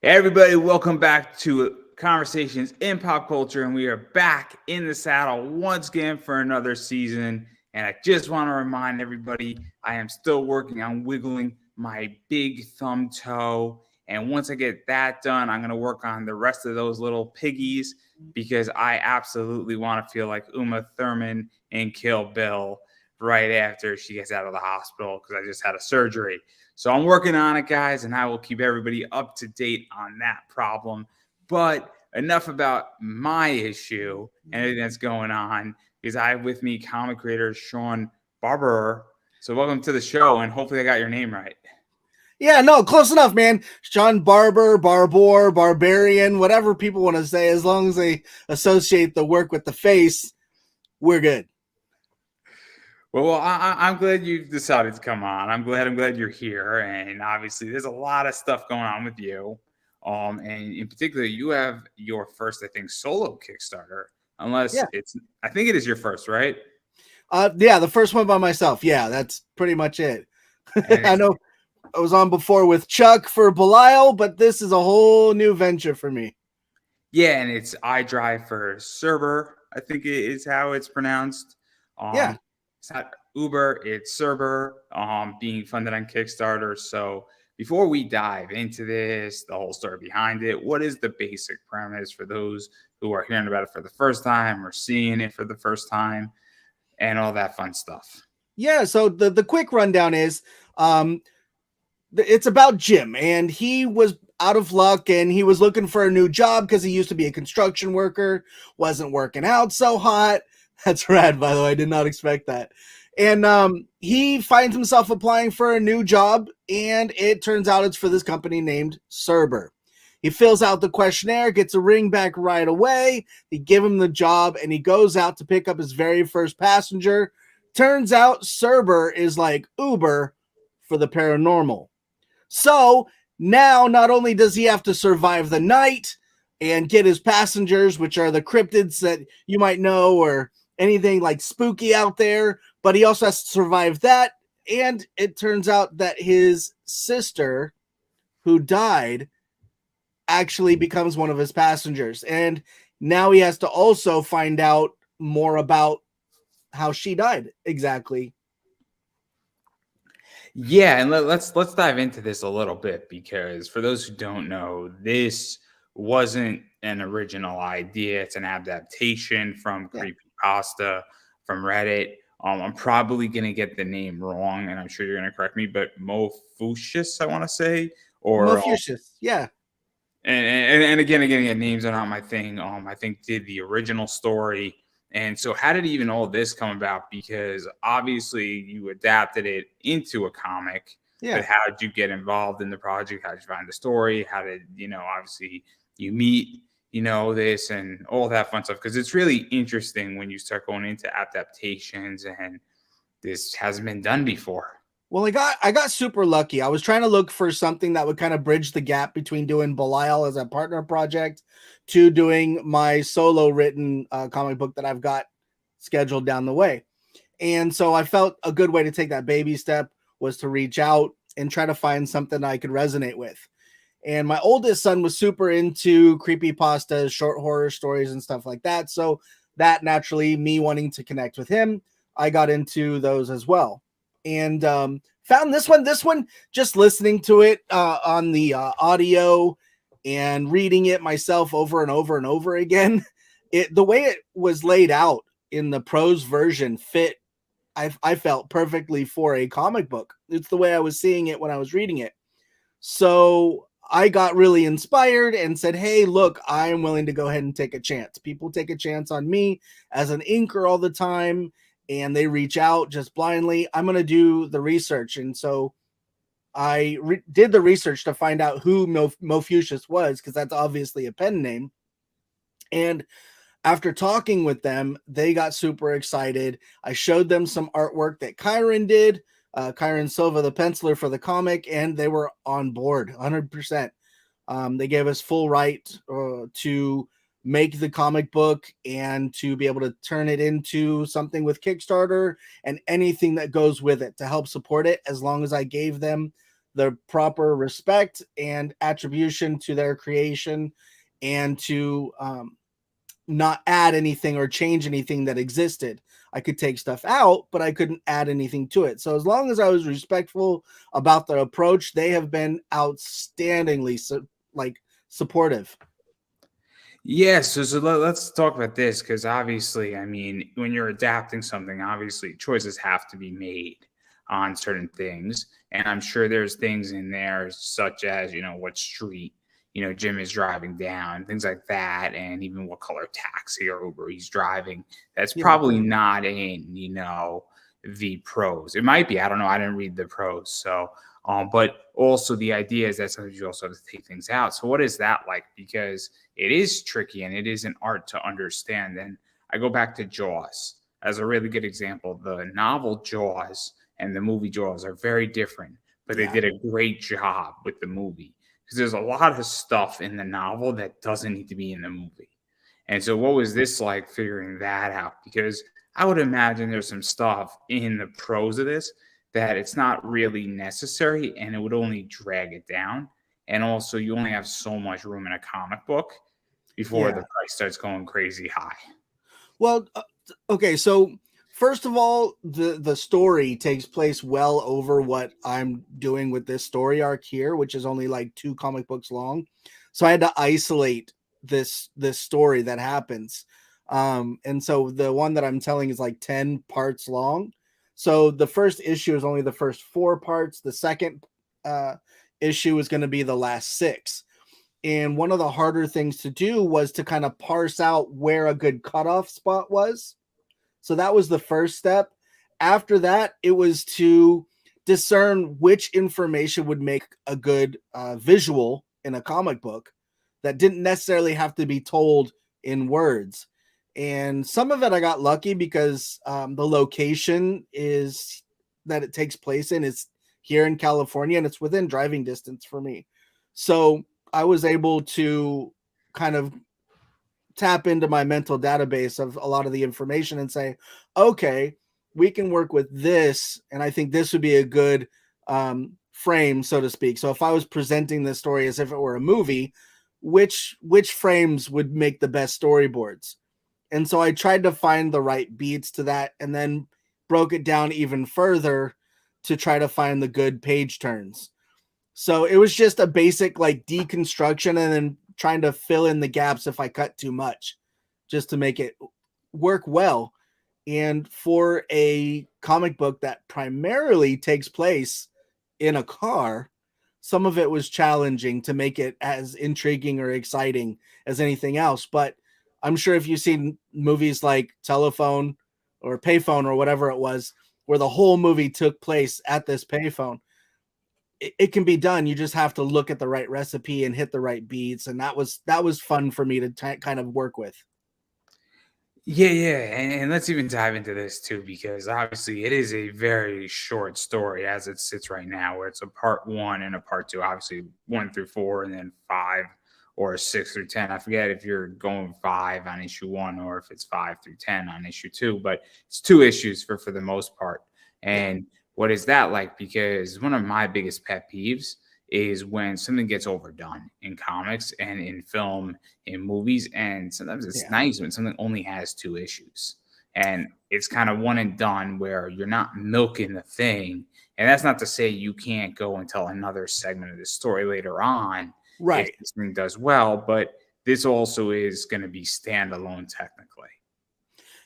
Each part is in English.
Hey everybody, welcome back to Conversations in Pop Culture, and we are back in the saddle once again for another season. And I just want to remind everybody, I am still working on wiggling my big thumb toe. And once I get that done, I'm going to work on the rest of those little piggies because I absolutely want to feel like Uma Thurman in Kill Bill right after she gets out of the hospital because I just had a surgery. So I'm working on it, guys, and I will keep everybody up to date on that problem. But enough about my issue and everything that's going on, because I have with me comic creator Shaun Barbour. So welcome to the show, and hopefully I got your name right. Yeah, no, close enough, man. Shaun Barbour, Barbour, Barbarian, whatever people want to say, as long as they associate the work with the face, we're good. Well, I'm glad you've decided to come on. I'm glad you're here, and obviously there's a lot of stuff going on with you. And in particular, you have your first, I think, solo Kickstarter. Unless Yeah. I think it is your first, right? Yeah, the first one by myself. Yeah, that's pretty much it. And I know I was on before with Chuck for Belial, but this is a whole new venture for me. yeah, and it's I drive for Cerber, I think it is how it's pronounced. Yeah. It's not Uber, it's Cerber, being funded on Kickstarter. So before we dive into this, the whole story behind it, what is the basic premise for those who are hearing about it for the first time or seeing it for the first time and all that fun stuff? Yeah, so the quick rundown is it's about Jim, and he was out of luck and he was looking for a new job because he used to be a construction worker, wasn't working out so hot. That's rad, by the way. I did not expect that. And he finds himself applying for a new job, and it turns out it's for this company named Cerber. He fills out the questionnaire, gets a ring back right away. They give him the job, and he goes out to pick up his very first passenger. Turns out Cerber is like Uber for the paranormal. So now, not only does he have to survive the night and get his passengers, which are the cryptids that you might know or anything like spooky out there, but he also has to survive that. And it turns out that his sister, who died, actually becomes one of his passengers. And now he has to also find out more about how she died exactly. Yeah, and let's dive into this a little bit because for those who don't know, this wasn't an original idea. It's an adaptation from Yeah. creepypasta from Reddit. I'm probably gonna get the name wrong, and I'm sure you're gonna correct me, but Mofucius, I want to say, or Mofucius. Yeah. and again, names are not my thing. I think did the original story. And so, how did even all this come about? Because obviously, you adapted it into a comic, but Yeah. how did you get involved in the project? How did you find the story? How did obviously you meet this and all that fun stuff? Because it's really interesting when you start going into adaptations, and this hasn't been done before. Well, I got super lucky. I was trying to look for something that would kind of bridge the gap between doing Belial as a partner project to doing my solo written comic book that I've got scheduled down the way. And so I felt a good way to take that baby step was to reach out and try to find something I could resonate with. And my oldest son was super into creepy pastas, short horror stories, and stuff like that. So that naturally, me wanting to connect with him, I got into those as well. And found this one. This one, just listening to it on the audio and reading it myself over and over and over again. The way it was laid out in the prose version fit. I felt perfectly for a comic book. It's the way I was seeing it when I was reading it. So I got really inspired and said, hey, look, I am willing to go ahead and take a chance. People take a chance on me as an inker all the time, and they reach out just blindly. I'm going to do the research. And so I did the research to find out who Mofucius was, because that's obviously a pen name. And after talking with them, they got super excited. I showed them some artwork that Kyron did, Kyron Silva, the penciler for the comic, and they were on board 100%. They gave us full right to make the comic book and to be able to turn it into something with Kickstarter and anything that goes with it to help support it, as long as I gave them the proper respect and attribution to their creation, and to not add anything or change anything that existed. I could take stuff out, but I couldn't add anything to it. So as long as I was respectful about their approach, they have been outstandingly supportive. Yeah, so let's talk about this because obviously, I mean, when you're adapting something, obviously choices have to be made on certain things, and I'm sure there's things in there such as what street Jim is driving down, things like that, and even what color taxi or Uber he's driving. That's Yeah. probably not in the pros. It might be. I don't know. I didn't read the pros, so. But also the idea is that sometimes you also have to take things out. So what is that like? Because it is tricky and it is an art to understand. And I go back to Jaws as a really good example. The novel Jaws and the movie Jaws are very different, but they did a great job with the movie because there's a lot of stuff in the novel that doesn't need to be in the movie. And so, what was this like figuring that out? Because I would imagine there's some stuff in the prose of this that it's not really necessary and it would only drag it down. And also, you only have so much room in a comic book before the Yeah. price starts going crazy high. Well, okay, so first of all, the story takes place well over what I'm doing with this story arc here, which is only like 2 comic books long. So I had to isolate this story that happens. And so the one that I'm telling is like 10 parts long. So the first issue is only the first 4 parts. The second issue is going to be the last 6. And one of the harder things to do was to kind of parse out where a good cutoff spot was. So that was the first step. After that, it was to discern which information would make a good visual in a comic book that didn't necessarily have to be told in words. And some of it I got lucky because the location is that it takes place in is here in California, and it's within driving distance for me. So I was able to kind of tap into my mental database of a lot of the information and say, okay, we can work with this. And I think this would be a good frame, so to speak. So if I was presenting this story as if it were a movie, which frames would make the best storyboards? And so I tried to find the right beats to that and then broke it down even further to try to find the good page turns. So it was just a basic like deconstruction and then trying to fill in the gaps if I cut too much just to make it work well. And for a comic book that primarily takes place in a car, some of it was challenging to make it as intriguing or exciting as anything else. But I'm sure if you've seen movies like Telephone or Payphone or whatever it was, where the whole movie took place at this payphone, it can be done. You just have to look at the right recipe and hit the right beats. And that was fun for me to kind of work with. Yeah, and let's even dive into this too, because obviously it is a very short story as it sits right now, where it's a part 1 and a part 2. Obviously 1 through 4, and then 5 or 6 through 10. I forget if you're going 5 on issue 1 or if it's 5 through 10 on issue 2, but it's 2 issues for the most part. And what is that like? Because one of my biggest pet peeves is when something gets overdone in comics and in film, in movies, and sometimes it's nice when something only has 2 issues and it's kind of one and done where you're not milking the thing. And that's not to say you can't go and tell another segment of the story later on if Right. this thing does well, but this also is going to be standalone technically.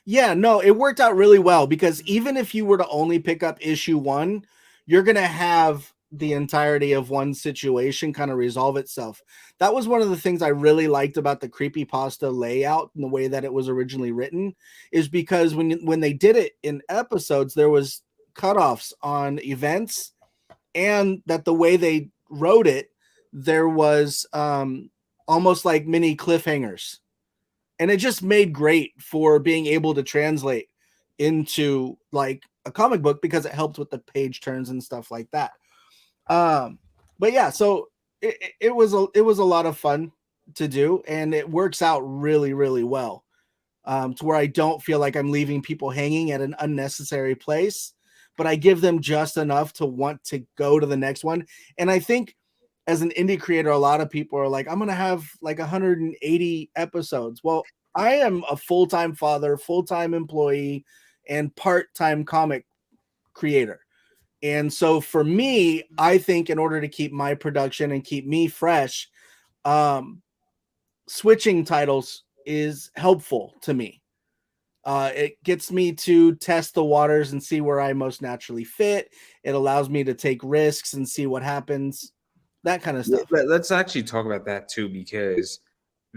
Yeah, no, it worked out really well because even if you were to only pick up issue 1, you're going to have the entirety of one situation kind of resolve itself. That was one of the things I really liked about the creepypasta layout and the way that it was originally written, is because when they did it in episodes, there was cutoffs on events, and that the way they wrote it, there was almost like mini cliffhangers. And it just made great for being able to translate into like a comic book because it helped with the page turns and stuff like that. But yeah, so it was a lot of fun to do, and it works out really, really well. To where I don't feel like I'm leaving people hanging at an unnecessary place, but I give them just enough to want to go to the next one. And I think as an indie creator, a lot of people are like, I'm going to have like 180 episodes. Well, I am a full-time father, full-time employee, and part-time comic creator. And so for me, I think in order to keep my production and keep me fresh, um, switching titles is helpful to me. It gets me to test the waters and see where I most naturally fit. It allows me to take risks and see what happens, that kind of stuff. Let's actually talk about that too, because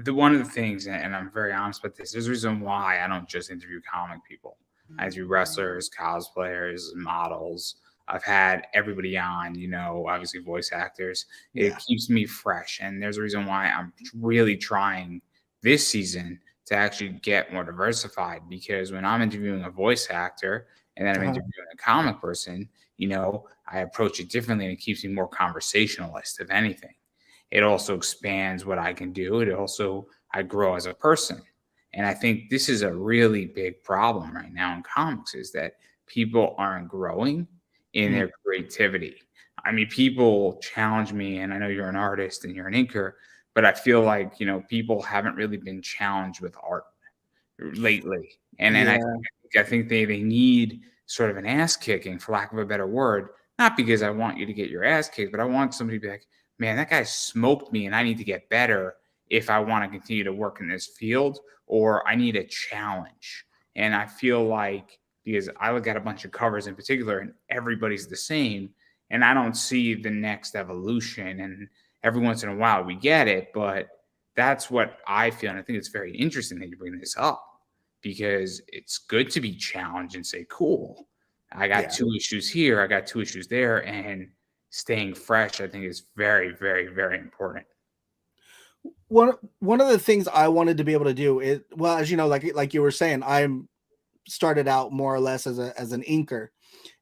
one of the things, and I'm very honest about this, there's a reason why I don't just interview comic people. I interview wrestlers, cosplayers, models. I've had everybody on, obviously voice actors. It Yeah. keeps me fresh. And there's a reason why I'm really trying this season to actually get more diversified, because when I'm interviewing a voice actor and then I'm interviewing a comic person, I approach it differently, and it keeps me more conversationalist, if anything. It also expands what I can do. I grow as a person. And I think this is a really big problem right now in comics, is that people aren't growing in their creativity. I mean, people challenge me, and I know you're an artist and you're an inker, but I feel like, people haven't really been challenged with art lately. And then Yeah. I think they need sort of an ass kicking, for lack of a better word, not because I want you to get your ass kicked, but I want somebody to be like, man, that guy smoked me and I need to get better if I want to continue to work in this field, or I need a challenge. And I feel like, because I look at a bunch of covers in particular and everybody's the same, and I don't see the next evolution. And every once in a while we get it, but that's what I feel. And I think it's very interesting that you bring this up, because it's good to be challenged and say, cool, I got 2 issues here, I got 2 issues there. And staying fresh, I think, is very, very, very important. One of the things I wanted to be able to do is, well, as you know, like you were saying, I'm started out more or less as an inker.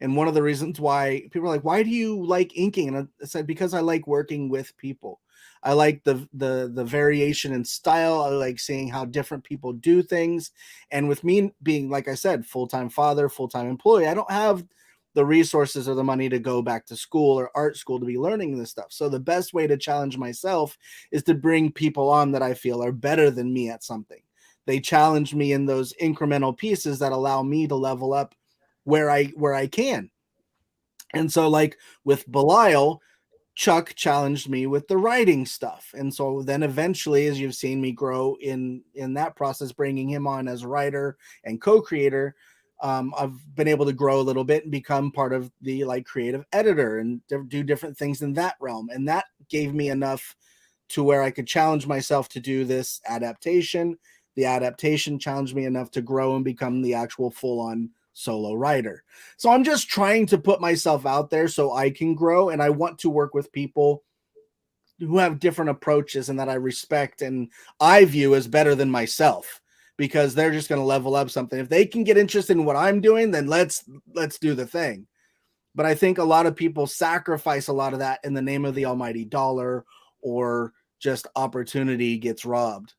And one of the reasons why people are like, why do you like inking? And I said, because I like working with people. I like the variation in style. I like seeing how different people do things. And with me being, like I said, full-time father, full-time employee, I don't have the resources or the money to go back to school or art school to be learning this stuff. So the best way to challenge myself is to bring people on that I feel are better than me at something. They challenge me in those incremental pieces that allow me to level up where I can. And so, like with Belial, Chuck challenged me with the writing stuff. And so then eventually, as you've seen me grow in that process, bringing him on as writer and co-creator, I've been able to grow a little bit and become part of the like creative editor and do different things in that realm. And that gave me enough to where I could challenge myself to do this adaptation. The adaptation challenged me enough to grow and become the actual full-on solo writer. So I'm just trying to put myself out there so I can grow, and I want to work with people who have different approaches and that I respect and I view as better than myself, because they're just going to level up something. If they can get interested in what I'm doing, then let's do the thing. But I think a lot of people sacrifice a lot of that in the name of the almighty dollar, or just opportunity gets robbed.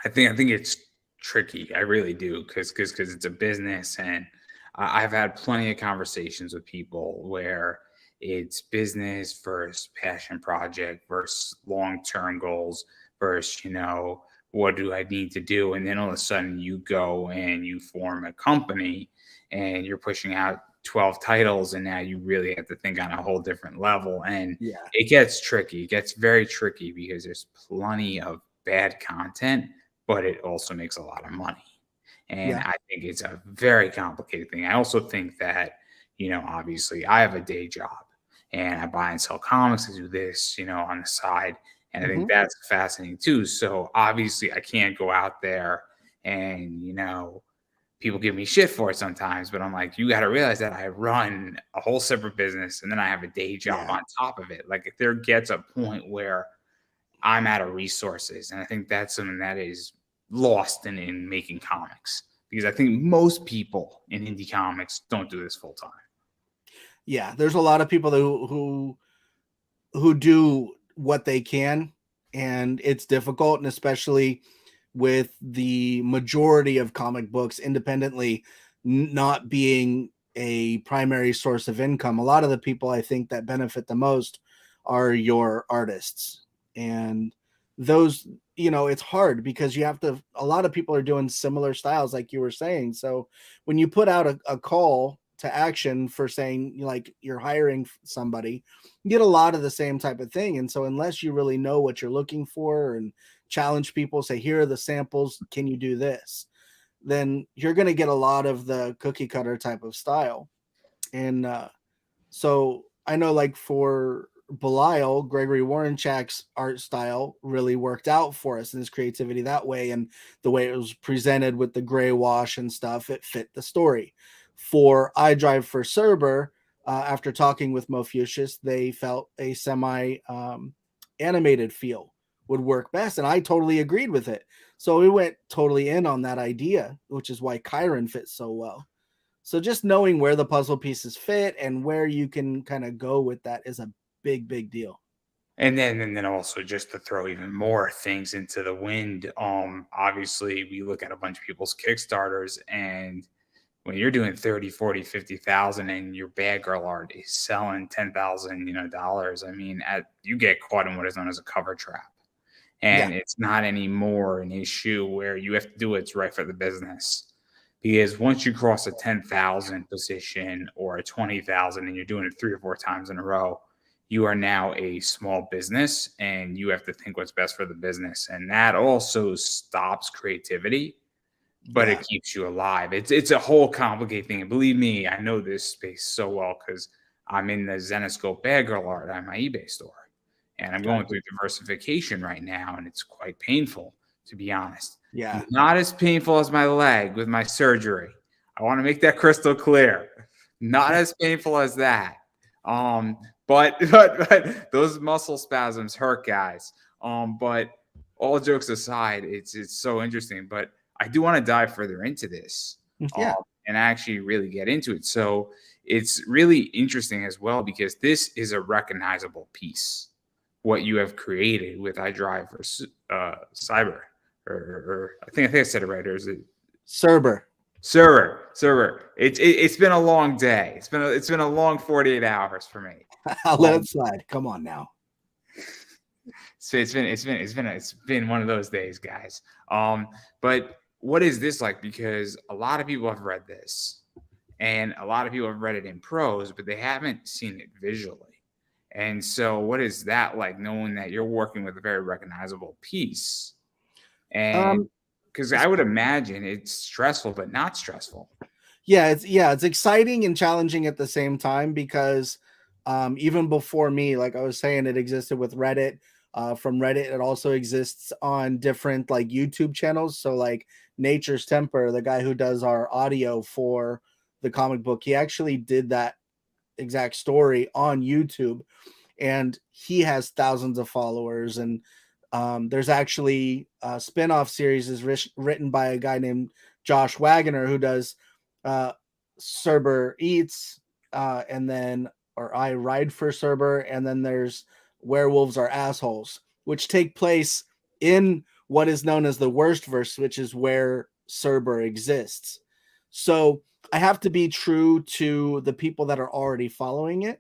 I think it's tricky. I really do, because it's a business, and I've had plenty of conversations with people where it's business versus passion project versus long-term goals versus, what do I need to do? And then all of a sudden you go and you form a company and you're pushing out 12 titles, and now you really have to think on a whole different level. And Yeah. it gets tricky. It gets very tricky, because there's plenty of bad content, but it also makes a lot of money. And Yeah. I think it's a very complicated thing. I also think that, obviously I have a day job and I buy and sell comics. I do this, on the side. And I think that's fascinating too. So obviously I can't go out there and, people give me shit for it sometimes, but I'm like, you got to realize that I run a whole separate business and then I have a day job on top of it. Like, if there gets a point where I'm out of resources. And I think that's something that is lost in making comics, because I think most people in indie comics don't do this full time. Yeah, there's a lot of people who do what they can, and it's difficult, and especially with the majority of comic books independently not being a primary source of income. A lot of the people I think that benefit the most are your artists. And those, it's hard because you have to, a lot of people are doing similar styles, like you were saying. So when you put out a call to action for saying like you're hiring somebody, you get a lot of the same type of thing. And so unless you really know what you're looking for and challenge people, say, here are the samples, can you do this? Then you're going to get a lot of the cookie cutter type of style. And so I know, like for Belial, Gregory Warrenchak's art style really worked out for us and his creativity that way. And the way it was presented with the gray wash and stuff, it fit the story. For I Drive for Cerber, after talking with Mofucius, they felt a semi animated feel would work best. And I totally agreed with it. So we went totally in on that idea, which is why Chiron fits so well. So just knowing where the puzzle pieces fit and where you can kind of go with that is a big, big deal. And then also just to throw even more things into the wind, obviously we look at a bunch of people's Kickstarters, and when you're doing 30, 40, 50,000 and your bad girl art is selling 10,000, dollars, I mean, you get caught in what is known as a cover trap. Yeah. And it's not anymore an issue where you have to do what's right for the business. Because once you cross a 10,000 position or a 20,000 and you're doing it 3 or 4 times in a row, you are now a small business and you have to think what's best for the business. And that also stops creativity, but Yeah. it keeps you alive. It's a whole complicated thing. And believe me, I know this space so well because I'm in the Zenoscope bad girl art on my eBay store. And I'm going through diversification right now, and it's quite painful, to be honest. Yeah. Not as painful as my leg with my surgery. I want to make that crystal clear. Not as painful as that. But those muscle spasms hurt, guys. But all jokes aside, it's so interesting. But I do want to dive further into this, Yeah. and actually really get into it. So it's really interesting as well because this is a recognizable piece. What you have created with I Drive for Cyber, or I think I said it right. Or is it Cerber? Cerber. It's been a long day. It's been a long 48 hours for me. I'll let it slide. Come on now. So it's been one of those days, guys. But what is this like? Because a lot of people have read this, and a lot of people have read it in prose, but they haven't seen it visually. And so, what is that like, knowing that you're working with a very recognizable piece? And because I would imagine it's stressful, but not stressful. Yeah, it's exciting and challenging at the same time because even before me, like I was saying, it existed with Reddit. From Reddit, it also exists on different like YouTube channels. So like Nature's Temper, the guy who does our audio for the comic book, he actually did that exact story on YouTube, and he has thousands of followers. And there's actually a spin-off series is written by a guy named Josh Wagner who does Cerber Eats, and then or I Ride for Cerber, and then there's Werewolves Are Assholes, which take place in what is known as the worst verse, which is where Cerber exists. So I have to be true to the people that are already following it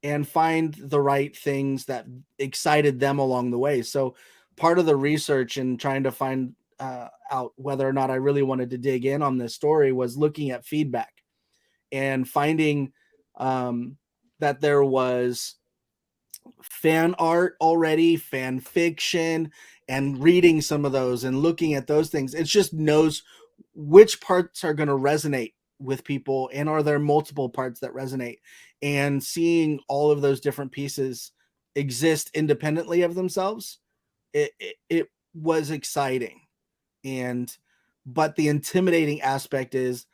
and find the right things that excited them along the way. So part of the research and trying to find out whether or not I really wanted to dig in on this story was looking at feedback and finding that there was fan art already, fan fiction, and reading some of those and looking at those things. It just knows which parts are going to resonate with people, and are there multiple parts that resonate, and seeing all of those different pieces exist independently of themselves. It was exciting. And but the intimidating aspect is,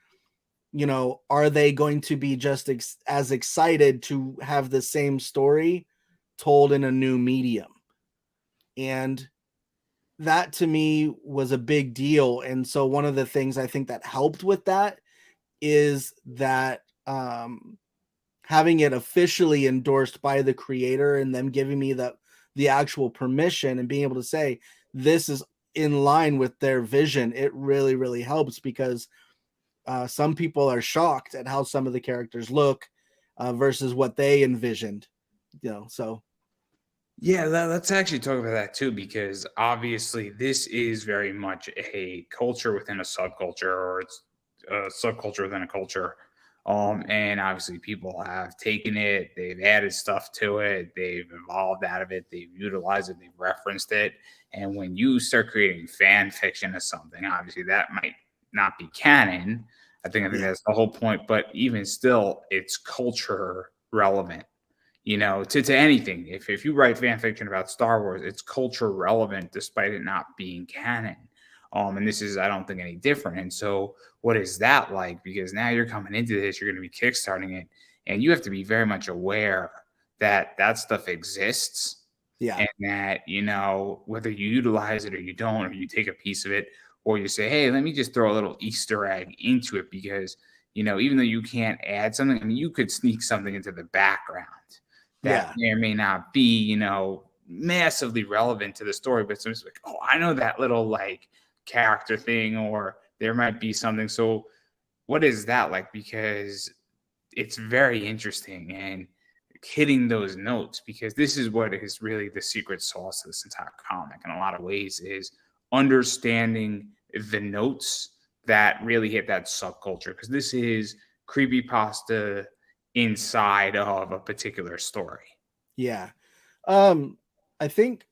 are they going to be just as excited to have the same story told in a new medium? And that to me was a big deal. And so one of the things I think that helped with that is that having it officially endorsed by the creator and them giving me the actual permission and being able to say this is in line with their vision, it really, really helps, because some people are shocked at how some of the characters look versus what they envisioned. So Yeah, let's actually talk about that too, because obviously this is very much a culture within a subculture, or it's a subculture within a culture. And obviously people have taken it, they've added stuff to it, they've evolved out of it, they've utilized it, they've referenced it. And when you start creating fan fiction of something, obviously that might not be canon. I think yeah, that's the whole point. But even still, it's culture relevant, to anything. If you write fan fiction about Star Wars, it's culture relevant despite it not being canon. And this is, I don't think, any different. And so, what is that like? Because now you're coming into this, you're going to be kickstarting it, and you have to be very much aware that that stuff exists, yeah, and that whether you utilize it or you don't, or you take a piece of it, or you say, hey, let me just throw a little Easter egg into it, because even though you can't add something, I mean, you could sneak something into the background that yeah, may or may not be, massively relevant to the story, but it's like, oh, I know that little like character thing, or there might be something. So, what is that like? Because it's very interesting and hitting those notes, because this is what is really the secret sauce of this entire comic in a lot of ways, is understanding the notes that really hit that subculture, because this is creepy pasta inside of a particular story. yeah. I think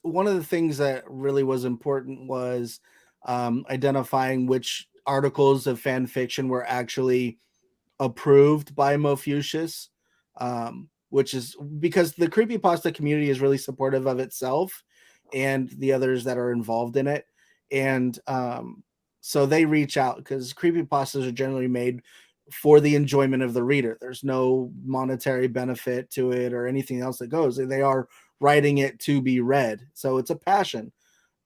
one of the things that really was important was identifying which articles of fan fiction were actually approved by Mofucius, which is because the creepypasta community is really supportive of itself and the others that are involved in it. And so they reach out because creepypastas are generally made for the enjoyment of the reader. There's no monetary benefit to it or anything else that goes. They are writing it to be read. So it's a passion.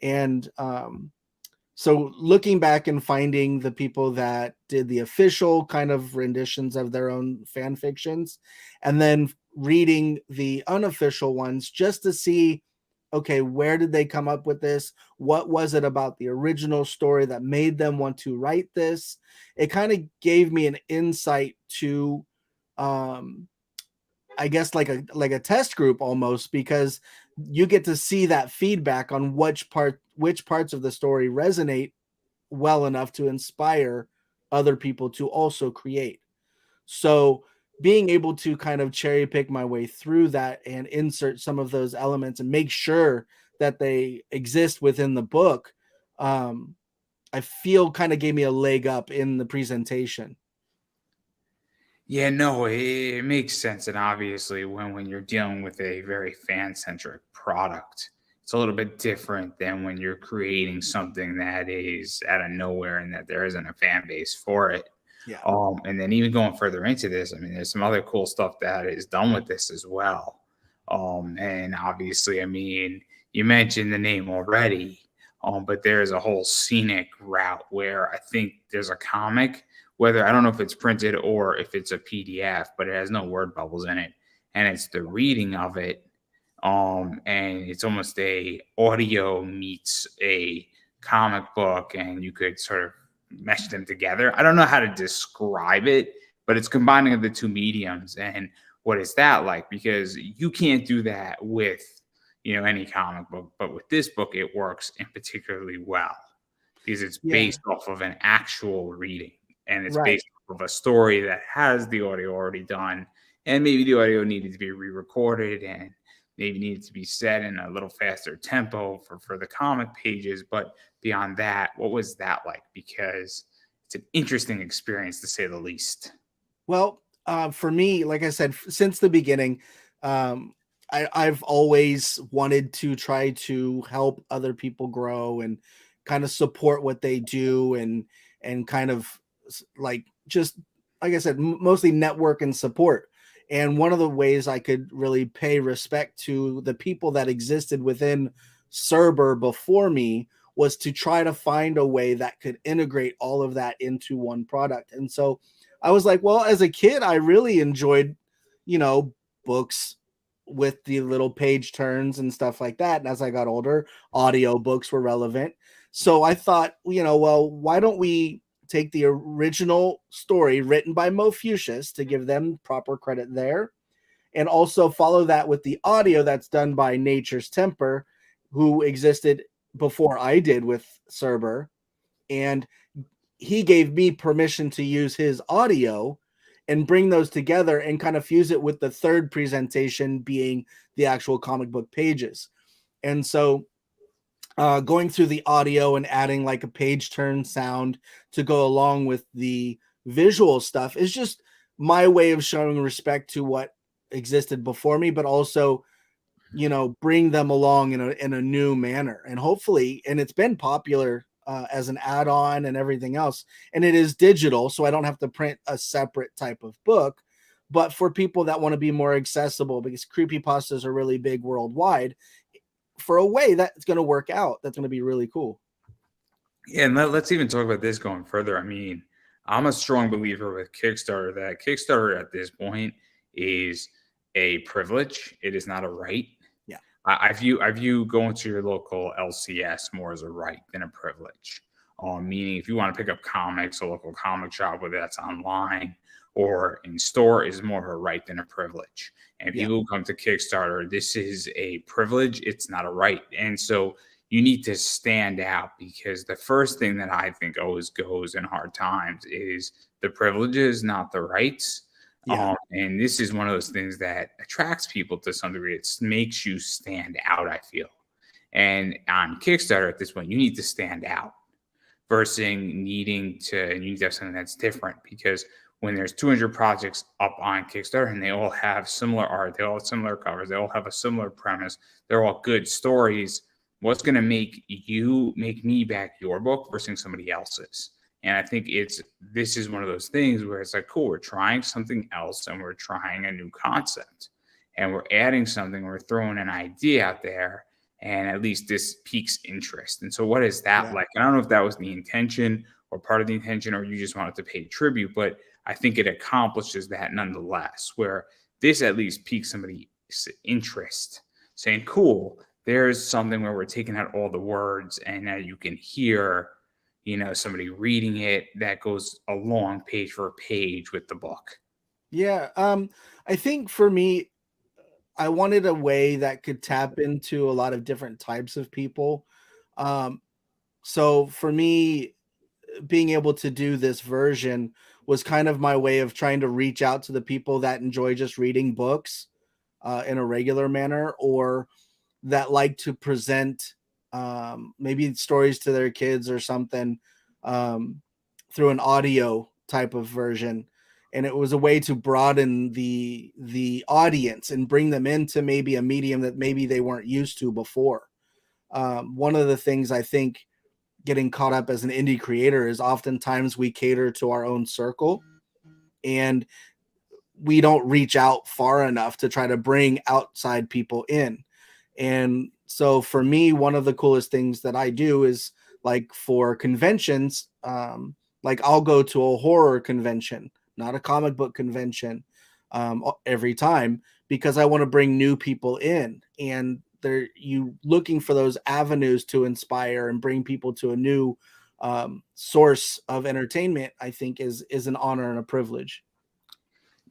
And so looking back and finding the people that did the official kind of renditions of their own fan fictions, and then reading the unofficial ones just to see, okay, where did they come up with this? What was it about the original story that made them want to write this? It kind of gave me an insight to um I guess like a test group almost, because you get to see that feedback on which parts of the story resonate well enough to inspire other people to also create. So being able to kind of cherry pick my way through that and insert some of those elements and make sure that they exist within the book, um, I feel kind of gave me a leg up in the presentation. Yeah, no, it makes sense. And obviously, when you're dealing with a very fan centric product, it's a little bit different than when you're creating something that is out of nowhere and that there isn't a fan base for it. Yeah. And then even going further into this, I mean, there's some other cool stuff that is done with this as well. And obviously, I mean, you mentioned the name already, but there's a whole scenic route where I think there's a comic, whether I don't know if it's printed or if it's a PDF, but it has no word bubbles in it, and it's the reading of it. And it's almost a audio meets a comic book, and you could sort of mesh them together. I don't know how to describe it, but it's combining of the two mediums. And what is that like? Because you can't do that with any comic book, but with this book, it works in particularly well because it's Yeah. based off of an actual reading, and it's Right. based off of a story that has the audio already done, and maybe the audio needed to be re-recorded and maybe needed to be set in a little faster tempo for the comic pages. But beyond that, what was that like? Because it's an interesting experience to say the least. Well, for me, like I said, since the beginning, um, I've always wanted to try to help other people grow and kind of support what they do, and kind of like just like I said, mostly network and support. And one of the ways I could really pay respect to the people that existed within Cerber before me was to try to find a way that could integrate all of that into one product. And so I was like, well, as a kid, I really enjoyed, you know, books with the little page turns and stuff like that. And as I got older, audio books were relevant. So I thought, well, why don't we take the original story written by Mo Fuchsius to give them proper credit there, and also follow that with the audio that's done by Nature's Temper, who existed before I did with Cerber. And he gave me permission to use his audio and bring those together and kind of fuse it with the third presentation being the actual comic book pages. And so going through the audio and adding like a page turn sound to go along with the visual stuff is just my way of showing respect to what existed before me, but also, you know, bring them along in a new manner. And hopefully, and it's been popular as an add-on and everything else, and it is digital, so I don't have to print a separate type of book. But for people that want to be more accessible, because creepypastas are really big worldwide, for a way that's going to work out, that's going to be really cool. Yeah, and let's even talk about this going further. I mean, I'm a strong believer with Kickstarter that Kickstarter at this point is a privilege. It is not a right. Yeah. I view going to your local LCS more as a right than a privilege. Meaning, if you want to pick up comics, a local comic shop, whether that's online or in store, is more of a right than a privilege. And Yeah. people come to Kickstarter, this is a privilege. It's not a right. And so you need to stand out, because the first thing that I think always goes in hard times is the privileges, not the rights. Yeah. And this is one of those things that attracts people to some degree. It makes you stand out, I feel. And on Kickstarter at this point, you need to stand out versus needing to, and you need to have something that's different, because when there's 200 projects up on Kickstarter and they all have similar art, they all have similar covers, they all have a similar premise, they're all good stories, what's going to make me back your book versus somebody else's? And I think this is one of those things where it's like, cool, we're trying something else and we're trying a new concept and we're adding something, we're throwing an idea out there, and at least this piques interest. And so what is that like? And I don't know if that was the intention or part of the intention, or you just wanted to pay tribute, but I think it accomplishes that nonetheless, where this at least piques somebody's interest, saying, cool, there's something where we're taking out all the words and now you can hear, somebody reading it that goes along page for page with the book. Yeah. I think for me, I wanted a way that could tap into a lot of different types of people. So for me, being able to do this version was kind of my way of trying to reach out to the people that enjoy just reading books in a regular manner, or that like to present maybe stories to their kids or something um, through an audio type of version. And it was a way to broaden the audience and bring them into maybe a medium that maybe they weren't used to before. One of the things I think getting caught up as an indie creator is oftentimes we cater to our own circle and we don't reach out far enough to try to bring outside people in. And so for me, one of the coolest things that I do is like for conventions, like I'll go to a horror convention, not a comic book convention, every time, because I want to bring new people in, and they're you looking for those avenues to inspire and bring people to a new source of entertainment, I think is an honor and a privilege.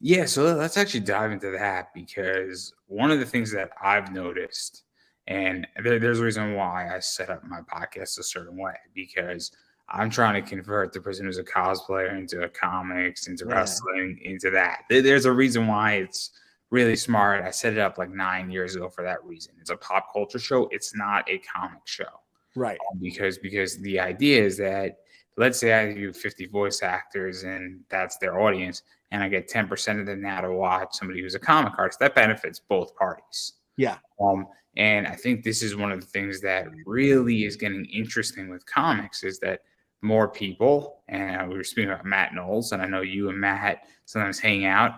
Yeah, so let's actually dive into that, because one of the things that I've noticed, and there's a reason why I set up my podcast a certain way, because I'm trying to convert the person who's a cosplayer into a comics, into Yeah. wrestling, into that. There's a reason why it's really smart. I set it up like 9 years ago for that reason. It's a pop culture show. It's not a comic show. Right. Because the idea is that, let's say I do 50 voice actors and that's their audience, and I get 10% of them now to watch somebody who's a comic artist. That benefits both parties. Yeah. And I think this is one of the things that really is getting interesting with comics, is that more people, and we were speaking about Matt Knowles, and I know you and Matt sometimes hang out,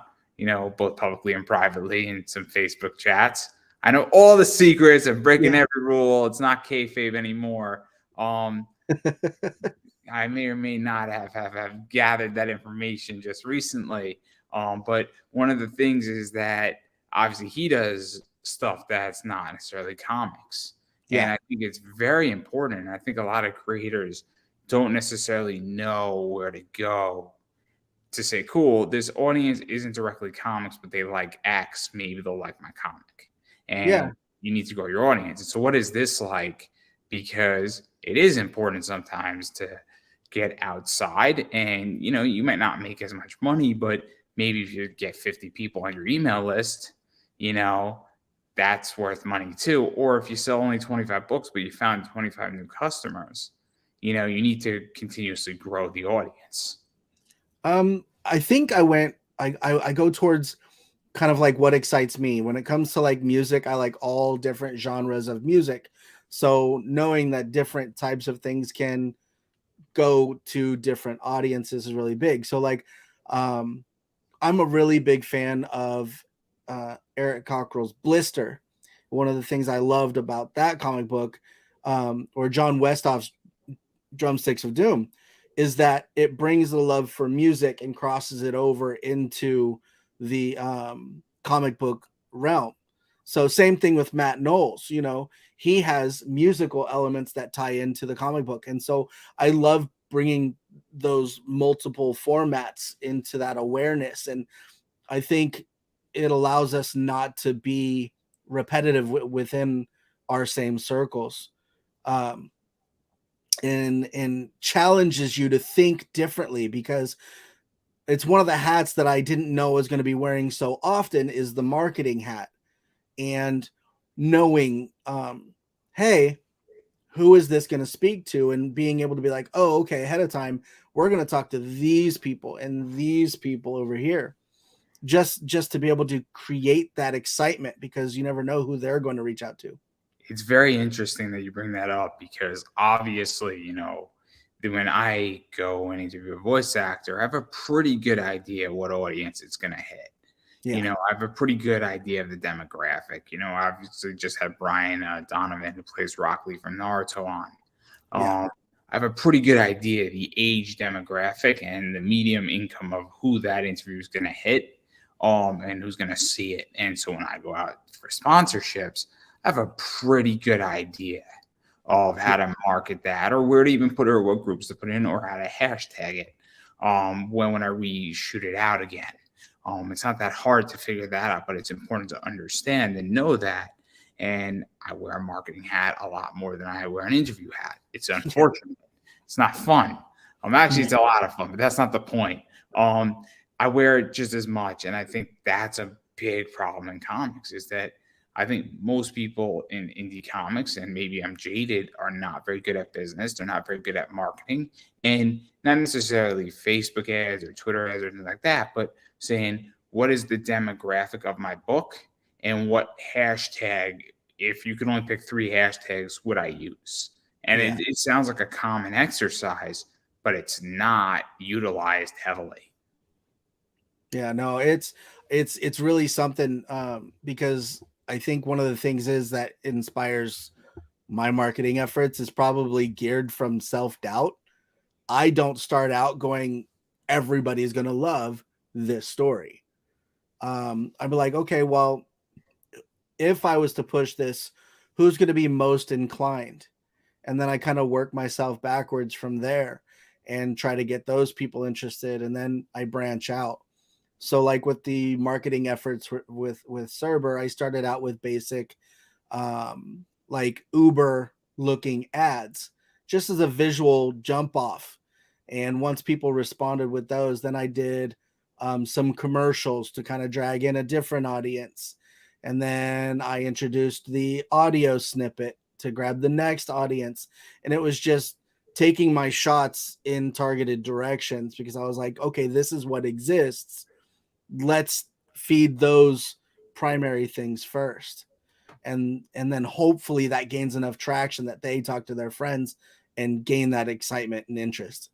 both publicly and privately in some Facebook chats. I know all the secrets of breaking every rule. It's not kayfabe anymore. I may or may not have gathered that information just recently. But one of the things is that obviously he does stuff that's not necessarily comics. Yeah. And I think it's very important. And I think a lot of creators don't necessarily know where to go to say, cool, this audience isn't directly comics, but they like X, maybe they'll like my comic. Yeah. And you need to grow your audience. And so, what is this like? Because it is important sometimes to get outside, and you might not make as much money, but maybe if you get 50 people on your email list, you know, that's worth money too. Or if you sell only 25 books, but you found 25 new customers, you need to continuously grow the audience. I think I go towards kind of like what excites me when it comes to like music. I like all different genres of music. So knowing that different types of things can go to different audiences is really big. So like um I'm a really big fan of Eric Cockrell's Blister. One of the things I loved about that comic book, or John Westhoff's Drumsticks of Doom, is that it brings the love for music and crosses it over into the comic book realm. So same thing with Matt Knowles, he has musical elements that tie into the comic book. And so I love bringing those multiple formats into that awareness. And I think it allows us not to be repetitive within our same circles. Um, and challenges you to think differently, because it's one of the hats that I didn't know I was going to be wearing so often is the marketing hat. And knowing, hey, who is this going to speak to, and being able to be like, oh, okay, ahead of time, we're going to talk to these people and these people over here, just to be able to create that excitement, because you never know who they're going to reach out to. It's very interesting that you bring that up because obviously, that when I go and interview a voice actor, I have a pretty good idea what audience it's going to hit. Yeah. I have a pretty good idea of the demographic. I obviously just had Brian Donovan, who plays Rock Lee from Naruto, on. Yeah. I have a pretty good idea of the age demographic and the medium income of who that interview is going to hit, and who's going to see it. And so when I go out for sponsorships, I have a pretty good idea of how to market that, or where to even put it, or what groups to put in, or how to hashtag it whenever we shoot it out again. It's not that hard to figure that out, but it's important to understand and know that. And I wear a marketing hat a lot more than I wear an interview hat. It's unfortunate. It's not fun. Actually, it's a lot of fun, but that's not the point. I wear it just as much, and I think that's a big problem in comics, is that I think most people in indie comics, and maybe I'm jaded, are not very good at business. They're not very good at marketing, and not necessarily Facebook ads or Twitter ads or anything like that, but saying, what is the demographic of my book, and what hashtag, if you could only pick 3 hashtags, would I use? And it sounds like a common exercise, but it's not utilized heavily. Yeah, no, it's really something, because I think one of the things is that inspires my marketing efforts is probably geared from self-doubt. I don't start out going, everybody's going to love this story. I'd be like, okay, well, if I was to push this, who's going to be most inclined? And then I kind of work myself backwards from there and try to get those people interested. And then I branch out. So like with the marketing efforts with Cerber, I started out with basic, like Uber looking ads, just as a visual jump off. And once people responded with those, then I did some commercials to kind of drag in a different audience. And then I introduced the audio snippet to grab the next audience. And it was just taking my shots in targeted directions, because I was like, okay, this is what exists. Let's feed those primary things first. And then hopefully that gains enough traction that they talk to their friends and gain that excitement and interest.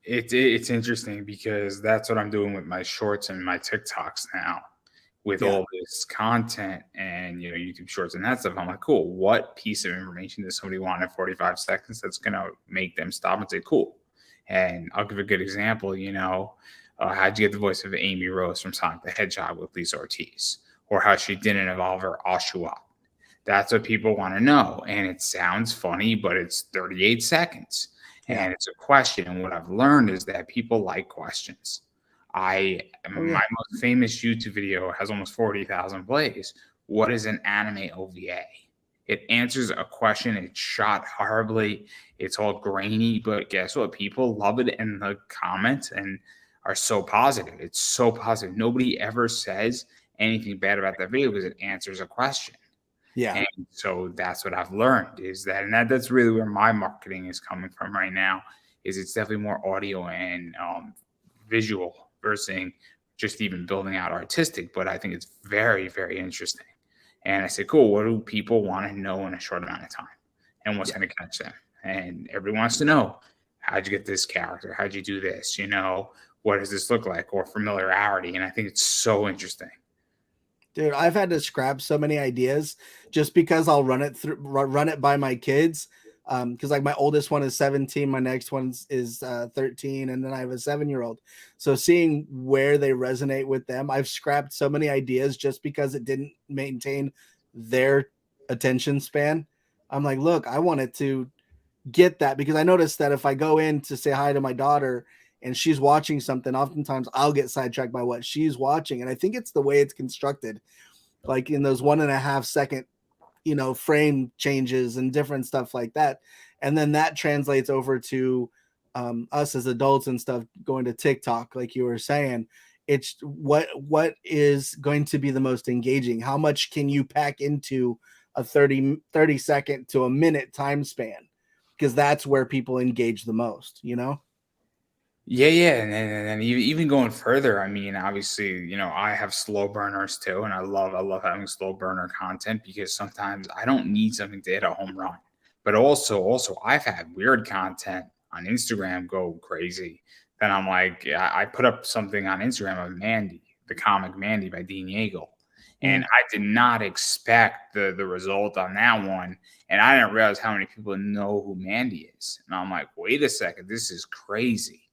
It's interesting because that's what I'm doing with my shorts and my TikToks now, with all this content and YouTube shorts and that stuff. I'm like, cool, what piece of information does somebody want in 45 seconds that's gonna make them stop and say, cool? And I'll give a good example. How'd you get the voice of Amy Rose from Sonic the Hedgehog with Lisa Ortiz, or how she didn't evolve her Oshawott? That's what people want to know, and it sounds funny, but it's 38 seconds. and it's a question. And what I've learned is that people like questions. My most famous YouTube video has almost 40,000 plays. What is an anime OVA? It answers a question. It's shot horribly. It's all grainy, but guess what? People love it in the comments and are so positive. It's so positive. Nobody ever says anything bad about that video because it answers a question. Yeah. And so that's what I've learned is that, and that's really where my marketing is coming from right now, is it's definitely more audio and visual versus just even building out artistic. But I think it's very, very interesting. And I said, cool, what do people want to know in a short amount of time? And what's going to catch them? And everyone wants to know, how'd you get this character? How'd you do this? What does this look like? Or familiarity. And I think it's so interesting. Dude, I've had to scrap so many ideas just because I'll run it by my kids. Because like my oldest one is 17, my next one is 13, and then I have a 7-year-old. So seeing where they resonate with them, I've scrapped so many ideas just because it didn't maintain their attention span. I'm like, look, I wanted to get that because I noticed that if I go in to say hi to my daughter and she's watching something, oftentimes I'll get sidetracked by what she's watching. And I think it's the way it's constructed, like in those 1.5 second, frame changes and different stuff like that. And then that translates over to us as adults and stuff going to TikTok, like you were saying. It's what is going to be the most engaging? How much can you pack into a 30 second to a minute time span? Because that's where people engage the most, Yeah, and even going further, I mean, obviously, I have slow burners too, and I love having slow burner content because sometimes I don't need something to hit a home run, but also I've had weird content on Instagram go crazy. Then I'm like, I put up something on Instagram of Mandy, the comic Mandy by Dean Yeagle, and I did not expect the result on that one, and I didn't realize how many people know who Mandy is, and I'm like, wait a second, this is crazy.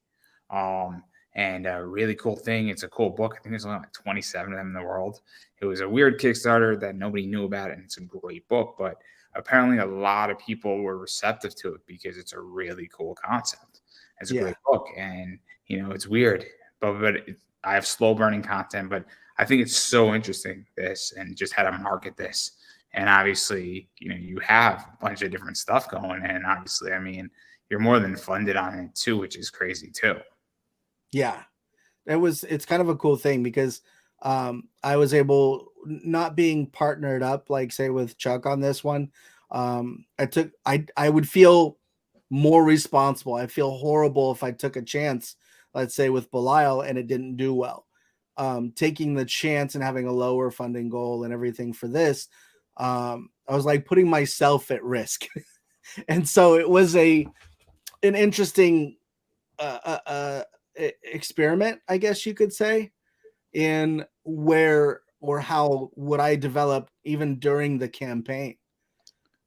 And a really cool thing. It's a cool book. I think there's only like 27 of them in the world. It was a weird Kickstarter that nobody knew about, and it's a great book. But apparently, a lot of people were receptive to it because it's a really cool concept. It's a great book, and it's weird, but I have slow burning content, but I think it's so interesting and just how to market this. And obviously, you have a bunch of different stuff going, and obviously, I mean, you're more than funded on it too, which is crazy too. Yeah, it's kind of a cool thing because I was able, not being partnered up, like say with Chuck on this one. I would feel more responsible. I feel horrible if I took a chance, let's say with Belial, and it didn't do well. Taking the chance and having a lower funding goal and everything for this, I was like putting myself at risk. And so it was an interesting experiment, I guess you could say, in where or how would I develop even during the campaign.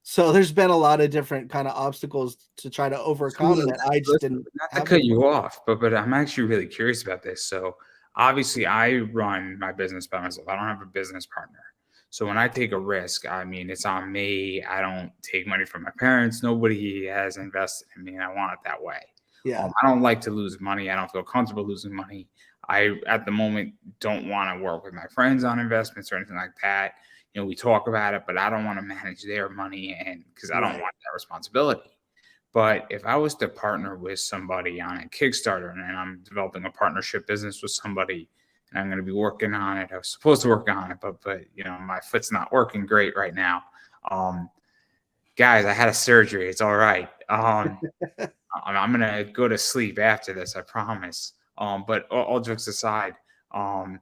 So there's been a lot of different kind of obstacles to try to overcome that I just didn't not to cut you off, but I'm actually really curious about this. So obviously I run my business by myself. I don't have a business partner. So when I take a risk, I mean, it's on me. I don't take money from my parents. Nobody has invested in me, and I want it that way. Yeah. I don't like to lose money. I don't feel comfortable losing money. I, at the moment, don't want to work with my friends on investments or anything like that. We talk about it, but I don't want to manage their money, and because I don't want that responsibility. But if I was to partner with somebody on a Kickstarter and I'm developing a partnership business with somebody and I'm going to be working on it, I was supposed to work on it, but my foot's not working great right now. Guys, I had a surgery. It's all right. I'm going to go to sleep after this, I promise. But all jokes aside, I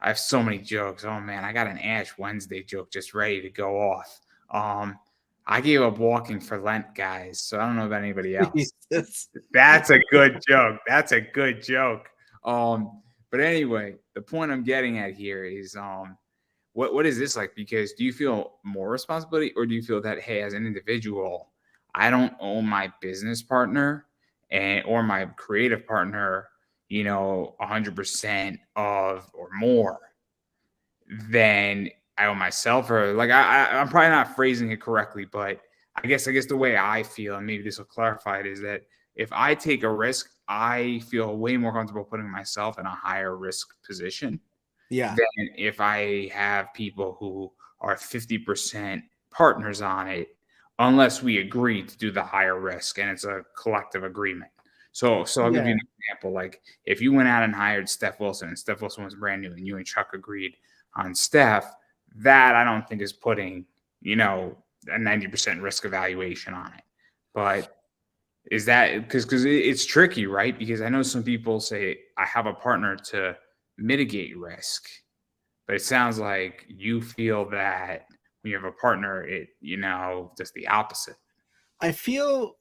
have so many jokes. Oh man, I got an Ash Wednesday joke just ready to go off. I gave up walking for Lent, guys. So I don't know about anybody else. That's a good joke. That's a good joke. But anyway, the point I'm getting at here is what is this like? Because do you feel more responsibility, or do you feel that, hey, as an individual, I don't own my business partner or my creative partner, 100% of or more than I owe myself? Or like I'm probably not phrasing it correctly, but I guess the way I feel, and maybe this will clarify it, is that if I take a risk, I feel way more comfortable putting myself in a higher risk position Yeah. than if I have people who are 50% partners on it, unless we agree to do the higher risk and it's a collective agreement. So I'll give you Yeah. an example. Like if you went out and hired Steph Wilson and Steph Wilson was brand new and you and Chuck agreed on Steph, that I don't think is putting, a 90% risk evaluation on it. But is that because it's tricky, right? Because I know some people say I have a partner to mitigate risk, but it sounds like you feel that when you have a partner, just the opposite. I feel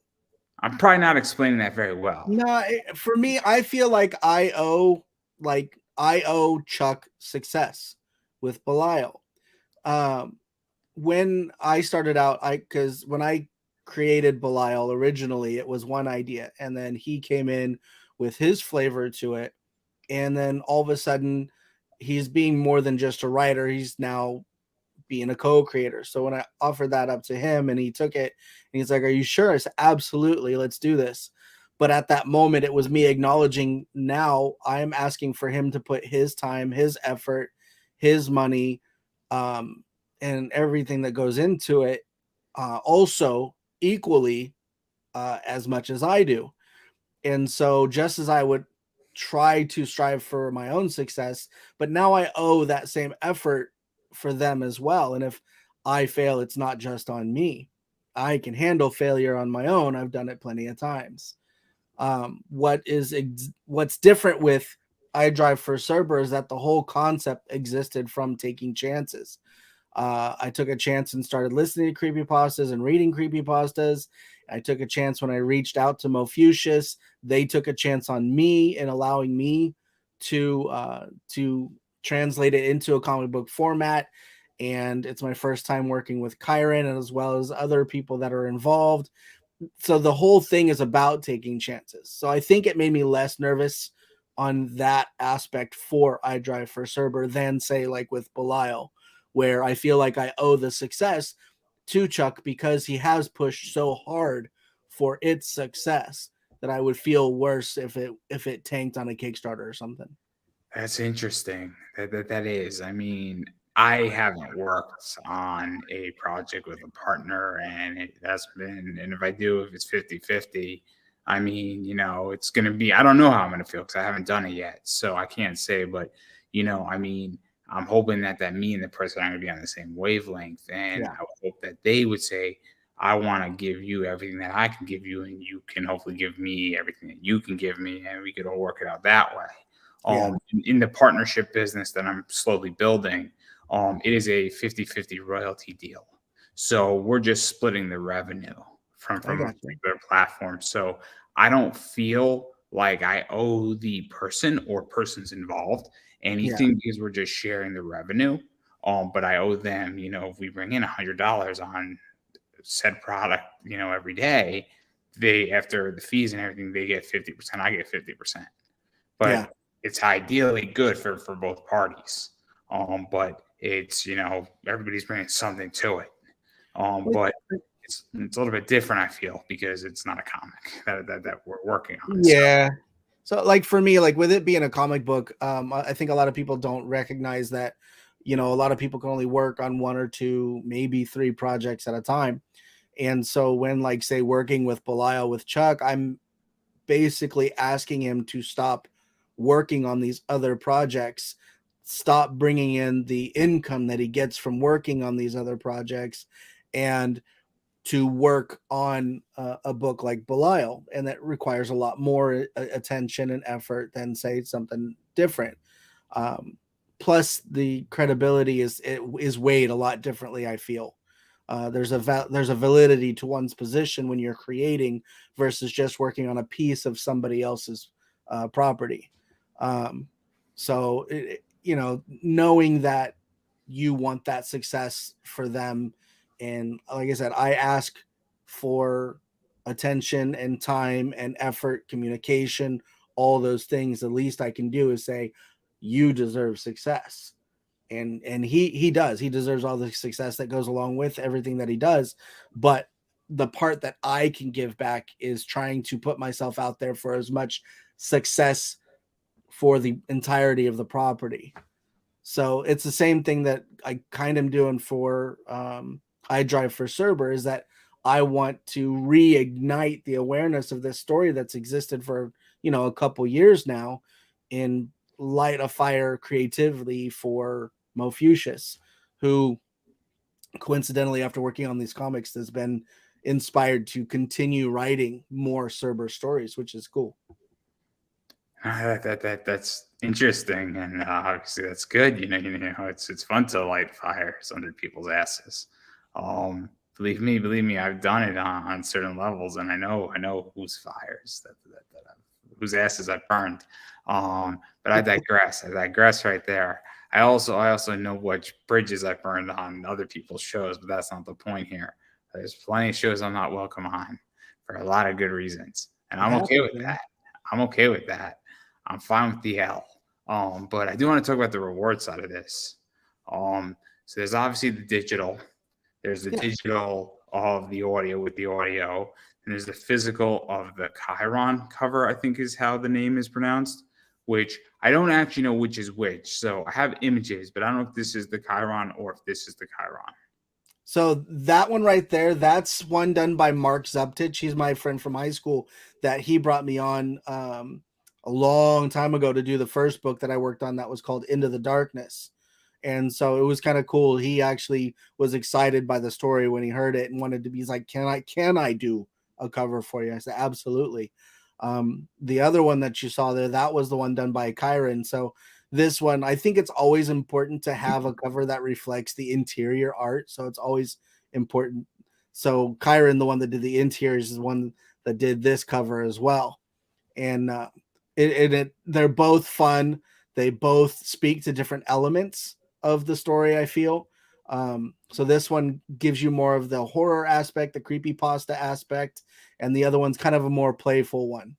I'm probably not explaining that very well. no, for me, I feel like I owe Chuck success with Belial. Um, when I started out, because when I created Belial originally, it was one idea, and then he came in with his flavor to it, and then all of a sudden, he's being more than just a writer. He's now being a co-creator. So when I offered that up to him and he took it and he's like, "Are you sure?" I said, "Absolutely, let's do this." But at that moment, it was me acknowledging now I'm asking for him to put his time, his effort, his money, um, and everything that goes into it, also equally as much as I do. And so just as I would try to strive for my own success, but now I owe that same effort for them as well. And if I fail, it's not just on me. I can handle failure on my own. I've done it plenty of times. What's different with I Drive for Cerber is that the whole concept existed from taking chances. I took a chance and started listening to creepypastas and reading creepypastas. I took a chance when I reached out to Mofucius. They took a chance on me and allowing me to translate it into a comic book format. And it's my first time working with Kyron and as well as other people that are involved. So the whole thing is about taking chances. So I think it made me less nervous on that aspect for I Drive for Cerber than say like with Belial, where I feel like I owe the success to Chuck because he has pushed so hard for its success that I would feel worse if it tanked on a Kickstarter or something. That's interesting. That is. I mean, I haven't worked on a project with a partner and it has been, and if I do, if it's 50-50, I mean, it's going to be, I don't know how I'm going to feel because I haven't done it yet. So I can't say, but, I mean, I'm hoping that me and the person are going to be on the same wavelength. And Yeah, I would hope that they would say, I want to give you everything that I can give you, and you can hopefully give me everything that you can give me, and we could all work it out that way. yeah, In the partnership business that I'm slowly building, it is a 50-50 royalty deal. So we're just splitting the revenue I from got you. their platform. So I don't feel like I owe the person or persons involved Yeah, anything because we're just sharing the revenue. But I owe them, if we bring in $100 on said product, every day, they after the fees and everything, they get 50%, I get 50%. yeah. But it's ideally good for both parties. But it's everybody's bringing something to it. Like, But it's a little bit different, I feel, because it's not a comic that we're working on. So yeah. So like for me, like with it being a comic book, I think a lot of people don't recognize that, a lot of people can only work on one or two, maybe three projects at a time. And so when like say working with Belial with Chuck, I'm basically asking him to stop working on these other projects, stop bringing in the income that he gets from working on these other projects, and to work on a book like Belial, and that requires a lot more attention and effort than say something different. Um, Plus, the credibility is weighed a lot differently. I feel there's a validity to one's position when you're creating versus just working on a piece of somebody else's property. Um, so knowing that you want that success for them, and like I said, I ask for attention and time and effort, communication, all those things. The least I can do is say, you deserve success. And he does. He deserves all the success that goes along with everything that he does. But the part that I can give back is trying to put myself out there for as much success for the entirety of the property. So it's the same thing that I kind of am doing for I Drive for Cerber, is that I want to reignite the awareness of this story that's existed for, a couple years now, and light a fire creatively for Mofucius, who coincidentally, after working on these comics, has been inspired to continue writing more Cerber stories, which is cool. That's interesting, and obviously that's good. It's fun to light fires under people's asses. Believe me, I've done it on certain levels, and I know whose fires whose asses I've burned. But I digress. I digress right there. I also know which bridges I burned on other people's shows, but that's not the point here. There's plenty of shows I'm not welcome on for a lot of good reasons, and I'm okay with that. I'm okay with that. I'm fine with the L. But I do want to talk about the reward side of this. So there's obviously the digital. There's the digital of the audio with the audio, and there's the physical of the Chiron cover, I think is how the name is pronounced, which I don't actually know which is which. So I have images, but I don't know if this is the Chiron or if this is the Chiron. So that one right there, that's one done by Mark Zuptich. He's my friend from high school that he brought me on a long time ago to do the first book that I worked on that was called Into the Darkness. And so it was kind of cool. He actually was excited by the story when he heard it and wanted to be, he's like, can I do a cover for you? I said, absolutely. The other one that you saw there, that was the one done by Chiron. So this one, I think it's always important to have a cover that reflects the interior art. So it's always important. So Chiron, the one that did the interiors, is the one that did this cover as well. And they're both fun. They both speak to different elements of the story, I feel. So this one gives you more of the horror aspect, the creepypasta aspect, and the other one's kind of a more playful one.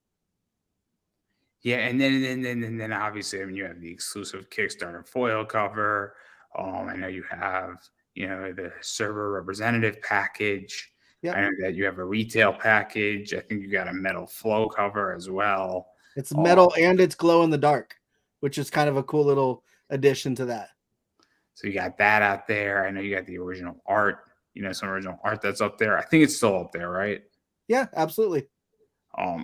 Yeah, and then obviously, I mean, you have the exclusive Kickstarter foil cover. I know you have, the Cerber representative package. Yep. I know that you have a retail package. I think you got a metal flow cover as well. It's metal and it's glow in the dark, which is kind of a cool little addition to that. So you got that out there. I know you got the original art, some original art that's up there. I think it's still up there, right? Yeah, absolutely.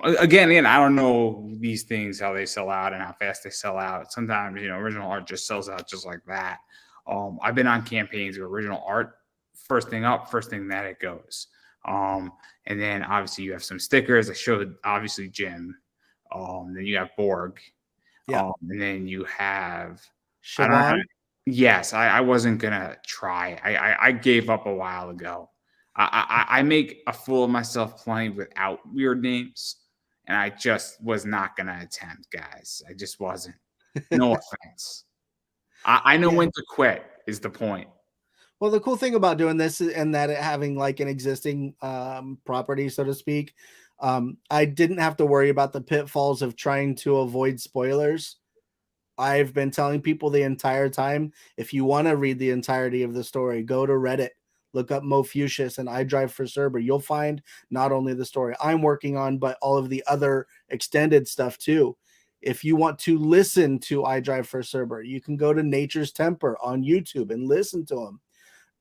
Again, I don't know these things, how they sell out and how fast they sell out. Sometimes, original art just sells out just like that. I've been on campaigns with original art, first thing up, first thing that it goes. And then obviously you have some stickers. I showed obviously Jim. Then you have Borg. Yeah. And then you have Siobhan. Yes, I wasn't gonna try. I gave up a while ago. I make a fool of myself playing without weird names, and I just was not gonna attempt, guys. I just wasn't. No offense. I know when to quit is the point. Well, the cool thing about doing this and that it having like an existing property, so to speak, I didn't have to worry about the pitfalls of trying to avoid spoilers. I've been telling people the entire time, if you want to read the entirety of the story, go to Reddit, look up Mofucius and I Drive for Cerber. You'll find not only the story I'm working on, but all of the other extended stuff too. If you want to listen to I Drive for Cerber, you can go to Nature's Temper on YouTube and listen to him.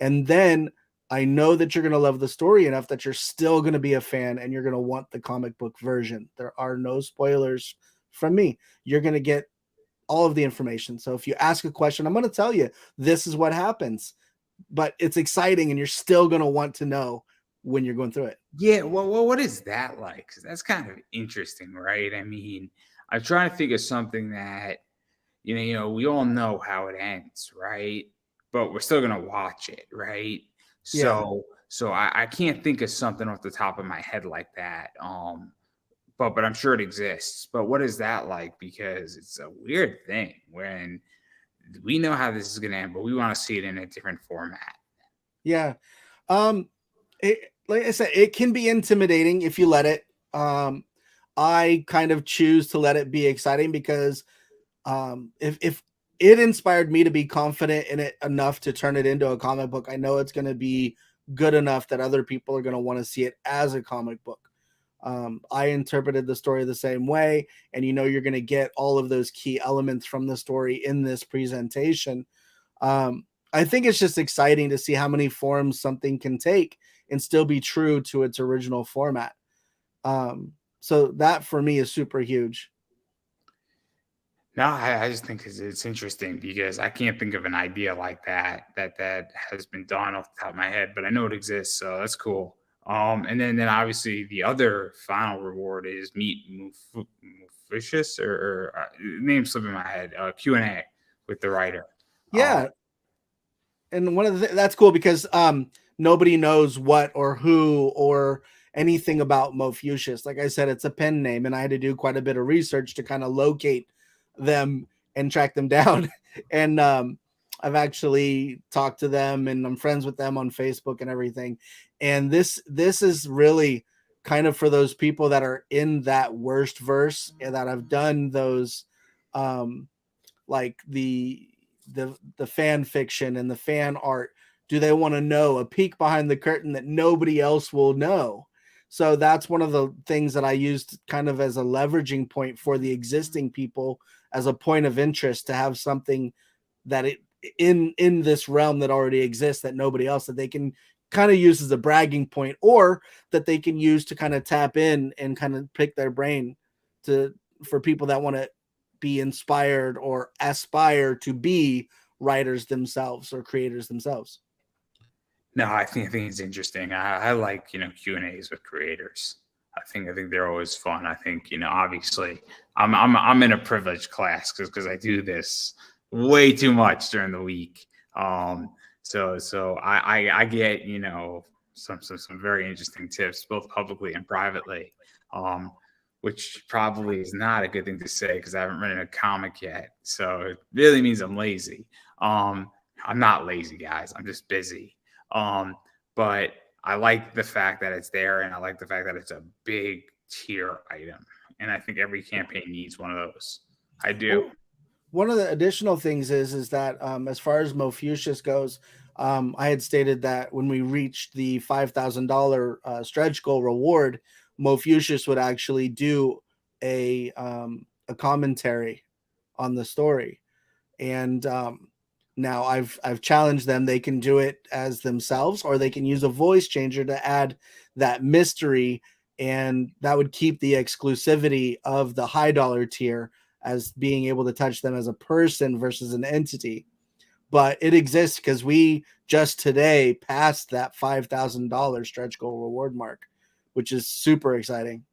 And then I know that you're going to love the story enough that you're still going to be a fan and you're going to want the comic book version. There are no spoilers from me. You're going to get all of the information. So if you ask a question, I'm going to tell you this is what happens, but it's exciting and you're still going to want to know when you're going through it. Yeah. Well, what is that like? 'Cause that's kind of interesting, right? I mean, I'm trying to figure something that, we all know how it ends, right? But we're still going to watch it. Right. So I can't think of something off the top of my head like that. But I'm sure it exists. But what is that like? Because it's a weird thing when we know how this is going to end, but we want to see it in a different format. Yeah. Like I said, it can be intimidating if you let it. I kind of choose to let it be exciting because if it inspired me to be confident in it enough to turn it into a comic book, I know it's going to be good enough that other people are going to want to see it as a comic book. I interpreted the story the same way, and you're going to get all of those key elements from the story in this presentation. I think it's just exciting to see how many forms something can take and still be true to its original format. So that for me is super huge. No, I just think it's interesting because I can't think of an idea like that has been done off the top of my head, but I know it exists, so that's cool. And then obviously the other final reward is meet Mufficius or name slipping my head. Q&A with the writer. Um, Yeah, and one of the that's cool because nobody knows what or who or anything about Mofucius. Like I said, it's a pen name, and I had to do quite a bit of research to kind of locate them and track them down. And I've actually talked to them, and I'm friends with them on Facebook and everything. And this is really kind of for those people that are in that worst verse and that have done those um like the fan fiction and the fan art. Do they want to know a peek behind the curtain that nobody else will know? So that's one of the things that I used kind of as a leveraging point for the existing people, as a point of interest, to have something that it in this realm that already exists that nobody else, that they can kind of use as a bragging point, or that they can use to kind of tap in and kind of pick their brain to for people that want to be inspired or aspire to be writers themselves or creators themselves. No, I think it's interesting. I like Q&As with creators. I think they're always fun. I think obviously I'm in a privileged class because I do this way too much during the week. So I get some very interesting tips both publicly and privately. Um, which probably is not a good thing to say because I haven't written a comic yet. So it really means I'm lazy. I'm not lazy, guys. I'm just busy. Um, but I like the fact that it's there, and I like the fact that it's a big tier item. And I think every campaign needs one of those. I do. Well, one of the additional things is that as far as Mofucius goes, I had stated that when we reached the $5,000 stretch goal reward, Mofucius would actually do a commentary on the story. And now I've challenged them. They can do it as themselves, or they can use a voice changer to add that mystery, and that would keep the exclusivity of the high dollar tier as being able to touch them as a person versus an entity. But it exists because we just today passed that $5,000 stretch goal reward mark, which is super exciting.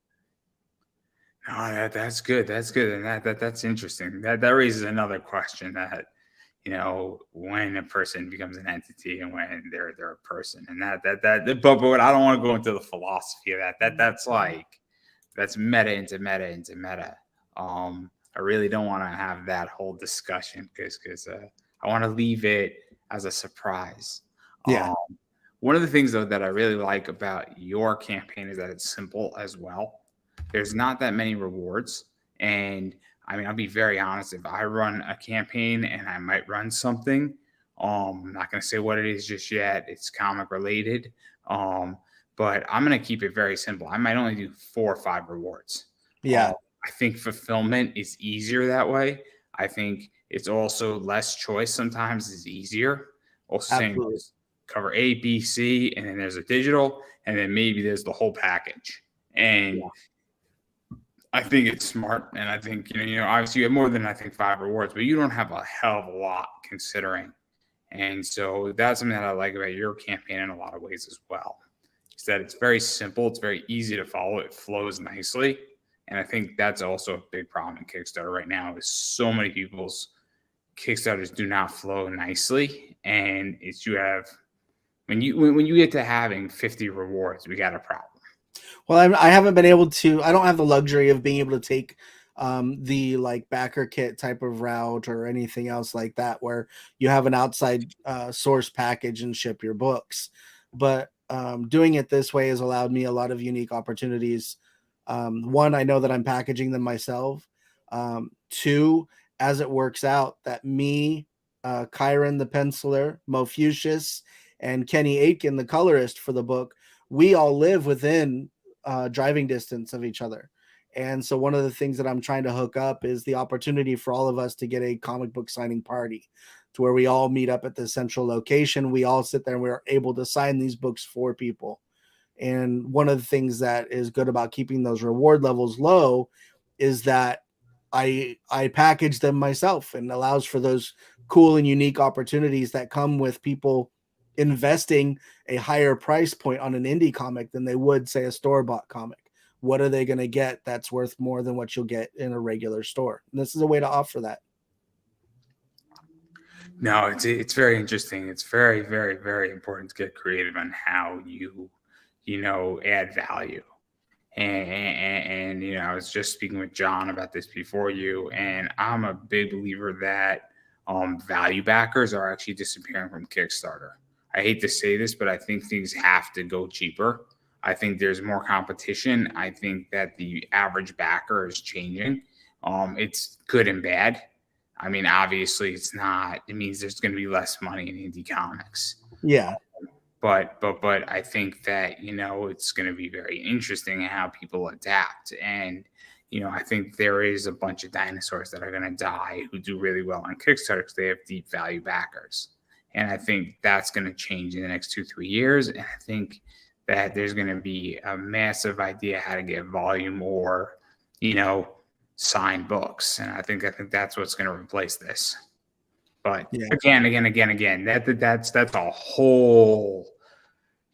No, that's good. That's good, and that's interesting. That raises another question that when a person becomes an entity and when they're a person, and but I don't want to go into the philosophy of that. That's meta into meta into meta. I really don't want to have that whole discussion because I want to leave it as a surprise. Yeah, Um, One of the things though that I really like about your campaign is that it's simple as well. There's not that many rewards, and I mean, I'll be very honest. If I run a campaign and I might run something, I'm not going to say what it is just yet. It's comic related, um, but I'm going to keep it very simple. I might only do 4 or 5 rewards. yeah, I think fulfillment is easier that way. I think it's also less choice. Sometimes is easier. Also saying absolutely. cover A, B, C, and then there's a digital, and then maybe there's the whole package. And Yeah, I think it's smart, and I think obviously you have more than I think 5 rewards, but you don't have a hell of a lot considering, and so that's something that I like about your campaign in a lot of ways as well. Is that it's very simple, it's very easy to follow, it flows nicely, and I think that's also a big problem in Kickstarter right now. Is so many people's Kickstarters do not flow nicely, and it's you have when you get to having 50 rewards, we got a problem. well, I haven't been able to. I don't have the luxury of being able to take the like backer kit type of route or anything else like that, where you have an outside source package and ship your books. But doing it this way has allowed me a lot of unique opportunities. One, I know that I'm packaging them myself. Two, as it works out, that me, Kyron the penciler, Mofucius, and Kenny Aitken, the colorist for the book, we all live within driving distance of each other. And so one of the things that I'm trying to hook up is the opportunity for all of us to get a comic book signing party to where we all meet up at the central location. We all sit there and we're able to sign these books for people. And one of the things that is good about keeping those reward levels low is that I package them myself, and allows for those cool and unique opportunities that come with people investing a higher price point on an indie comic than they would, say, a store-bought comic. What are they going to get that's worth more than what you'll get in a regular store? And this is a way to offer that. No, it's very interesting. It's very, very, very important to get creative on how you add value. And I was just speaking with John about this before you, and I'm a big believer that value backers are actually disappearing from Kickstarter. I hate to say this, but I think things have to go cheaper. I think there's more competition. I think that the average backer is changing. It's good and bad. I mean, obviously, it's not. It means there's going to be less money in indie comics. Yeah. But I think that it's going to be very interesting how people adapt. And I think there is a bunch of dinosaurs that are going to die who do really well on Kickstarter because they have deep value backers. And I think that's going to change in the next 2-3 years. And I think that there's going to be a massive idea how to get volume or signed books. And I think that's what's going to replace this. But again, that's a whole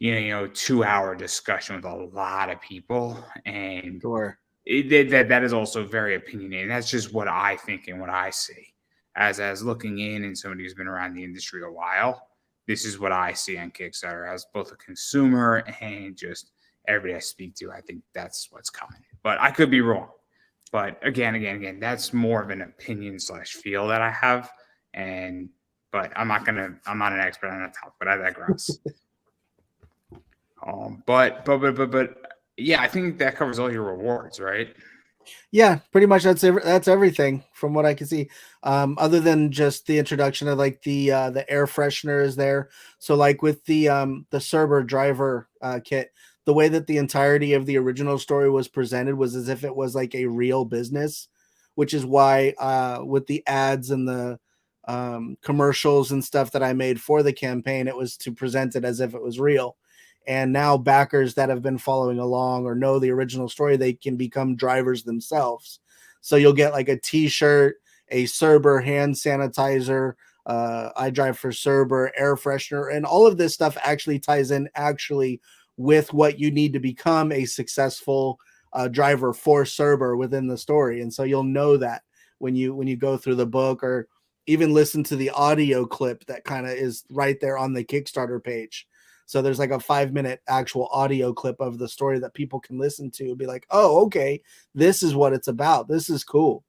2-hour discussion with a lot of people, and Sure. that is also very opinionated. That's just what I think and what I see as looking in, and somebody who's been around the industry a while. This is what I see on Kickstarter as both a consumer and just everybody I speak to. I think that's what's coming, but I could be wrong. But again, that's more of an opinion / feel that I have. But I'm not an expert on that topic, but I digress. But yeah, I think that covers all your rewards, right? Yeah, pretty much that's everything from what I can see. Other than just the introduction of like the air freshener is there. So like with the Cerber driver kit, the way that the entirety of the original story was presented was as if it was like a real business, which is why with the ads and the commercials and stuff that I made for the campaign, it was to present it as if it was real. And now backers that have been following along or know the original story, they can become drivers themselves. So you'll get like a t-shirt, a Cerber hand sanitizer, I drive for Cerber, air freshener, and all of this stuff actually ties in with what you need to become a successful driver for Cerber within the story. And so you'll know that when you go through the book, or even listen to the audio clip that kind of is right there on the Kickstarter page. So there's like a 5-minute actual audio clip of the story that people can listen to and be like, oh, okay, this is what it's about. This is cool.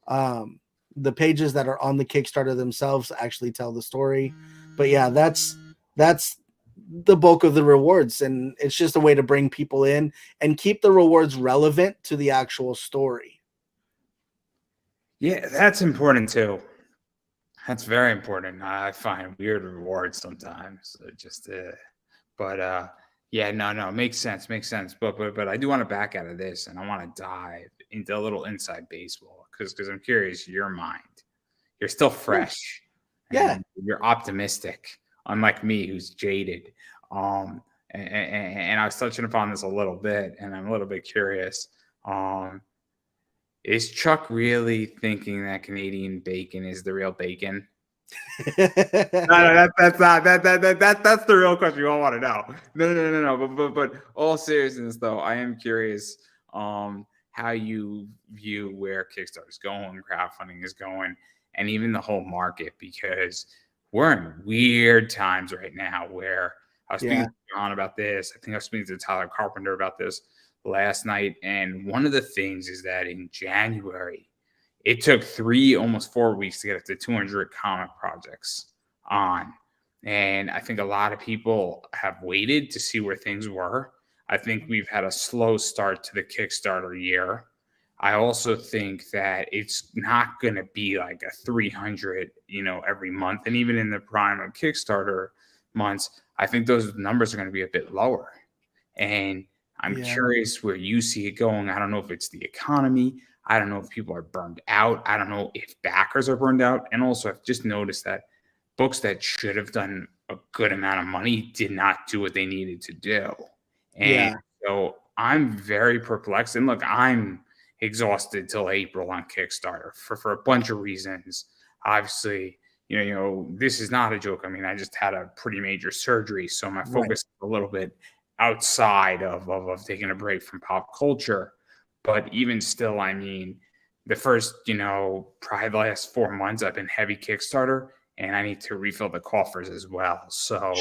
The pages that are on the Kickstarter themselves actually tell the story. But yeah, that's the bulk of the rewards. And it's just a way to bring people in and keep the rewards relevant to the actual story. Yeah, that's important too. That's very important. I find weird rewards sometimes. Yeah, no, makes sense. But I do want to back out of this, and I want to dive into a little inside baseball because I'm curious your mind. You're still fresh. Yeah. You're optimistic, unlike me, who's jaded. And I was touching upon this a little bit, and I'm a little bit curious. Is Chuck really thinking that Canadian bacon is the real bacon? No, that's not that's the real question you all want to know. No. But all seriousness, though, I am curious how you view where Kickstarter is going, crowdfunding is going, and even the whole market, because we're in weird times right now. Where I was speaking to John about this. I think I was speaking to Tyler Carpenter about this last night, and one of the things is that in January, it took 3, almost 4 weeks to get up to 200 comic projects on. And I think a lot of people have waited to see where things were. I think we've had a slow start to the Kickstarter year. I also think that it's not going to be like a 300, every month. And even in the prime of Kickstarter, months, I think those numbers are going to be a bit lower. And I'm curious where you see it going. I don't know if it's the economy. I don't know if people are burned out. I don't know if backers are burned out. And also, I've just noticed that books that should have done a good amount of money did not do what they needed to do. And so I'm very perplexed. And look, I'm exhausted till April on Kickstarter for a bunch of reasons. Obviously, this is not a joke. I mean, I just had a pretty major surgery, so my focus is a little bit outside of taking a break from pop culture. But even still, I mean, the first, probably the last 4 months, I've been heavy Kickstarter, and I need to refill the coffers as well. So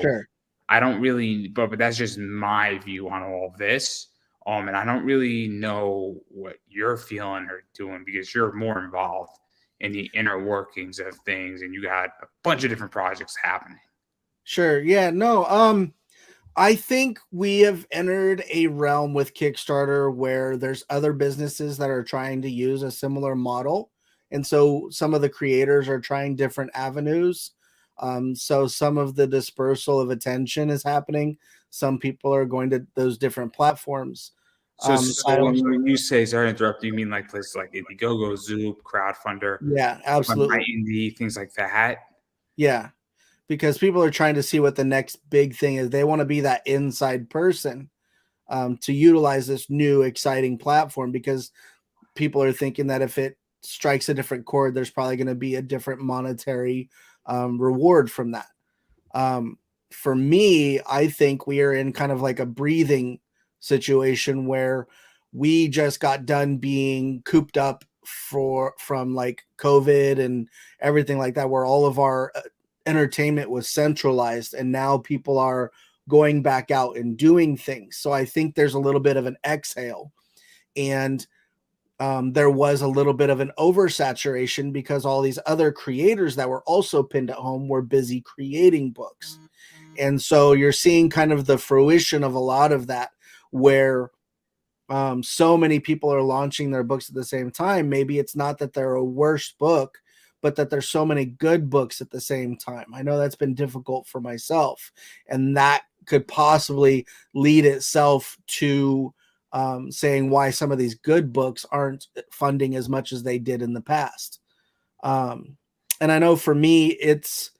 I don't really, but that's just my view on all of this. And I don't really know what you're feeling or doing because you're more involved in the inner workings of things, and you got a bunch of different projects happening. Sure. Yeah. No. I think we have entered a realm with Kickstarter where there's other businesses that are trying to use a similar model. And so some of the creators are trying different avenues. So some of the dispersal of attention is happening. Some people are going to those different platforms. So when you say, sorry to interrupt, you mean like places like Indiegogo, Zoop, Crowdfunder? Yeah, absolutely. Indie, things like that. Yeah. Because people are trying to see what the next big thing is. They want to be that inside person to utilize this new exciting platform, because people are thinking that if it strikes a different chord, there's probably going to be a different monetary reward from that. For me, I think we are in kind of like a breathing situation where we just got done being cooped up from like COVID and everything like that, where all of our entertainment was centralized, and now people are going back out and doing things. So I think there's a little bit of an exhale, and there was a little bit of an oversaturation because all these other creators that were also pinned at home were busy creating books. And so you're seeing kind of the fruition of a lot of that, where so many people are launching their books at the same time. Maybe it's not that they're a worse book, but that there's so many good books at the same time. I know that's been difficult for myself, and that could possibly lead itself to saying why some of these good books aren't funding as much as they did in the past. And I know for me, it's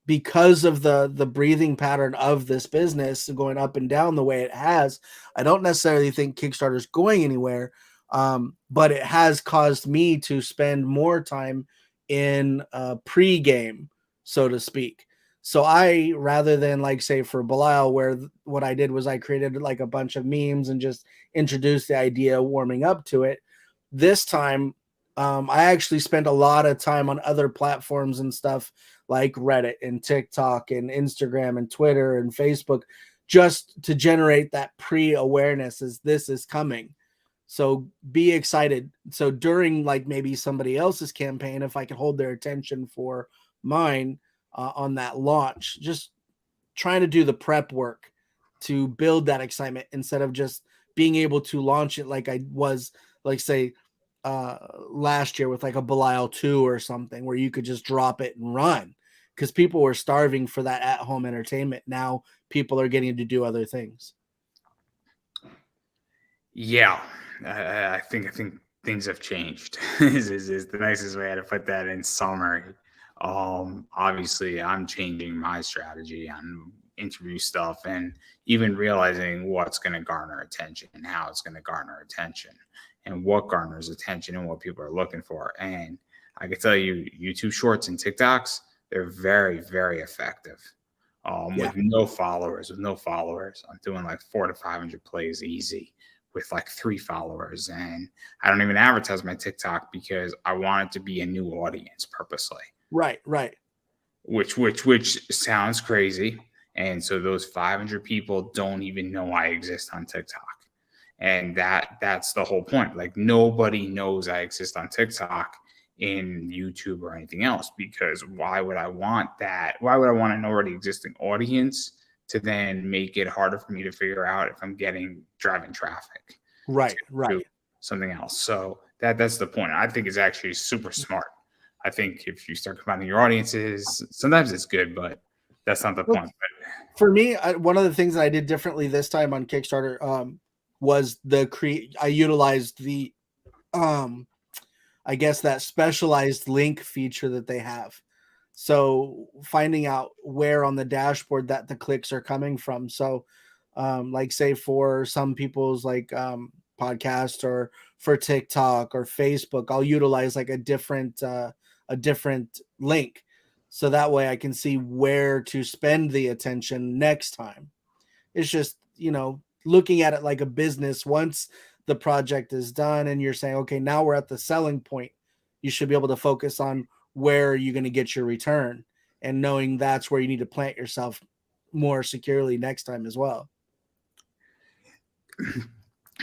because of the breathing pattern of this business going up and down the way it has. I don't necessarily think Kickstarter is going anywhere, but it has caused me to spend more time in pre-game, so to speak. So I, rather than like say for Belial, where what I did was I created like a bunch of memes and just introduced the idea warming up to it. This time, I actually spent a lot of time on other platforms and stuff like Reddit and TikTok and Instagram and Twitter and Facebook, just to generate that pre-awareness as this is coming. So be excited. So during like maybe somebody else's campaign, if I can hold their attention for mine on that launch, just trying to do the prep work to build that excitement instead of just being able to launch it like I was, like say, last year with like a Belial 2 or something, where you could just drop it and run, because people were starving for that at-home entertainment. Now people are getting to do other things. Yeah, I think things have changed. is the nicest way to put that in summary. Obviously, I'm changing my strategy on interview stuff, and even realizing what's going to garner attention and how it's going to garner attention, and what garners attention and what people are looking for. And I can tell you, YouTube Shorts and TikToks, they're very, very effective. With no followers, I'm doing like 400 to 500 plays easy with like 3 followers. And I don't even advertise my TikTok because I want it to be a new audience purposely. Right. Which sounds crazy. And so those 500 people don't even know I exist on TikTok. And that's the whole point. Like, nobody knows I exist on TikTok in YouTube or anything else, because why would I want that? Why would I want an already existing audience to then make it harder for me to figure out if I'm driving traffic? Right. Something else. So that's the point. I think it's actually super smart. I think if you start combining your audiences, sometimes it's good, but that's not the Well, point. for me, one of the things that I did differently this time on Kickstarter was I utilized the I guess that specialized link feature that they have. So finding out where on the dashboard that the clicks are coming from. So like say for some people's like podcast or for TikTok or Facebook, I'll utilize like a different link. So that way I can see where to spend the attention next time. It's just, looking at it like a business. Once the project is done and you're saying, okay, now we're at the selling point, you should be able to focus on where you're going to get your return and knowing that's where you need to plant yourself more securely next time as well.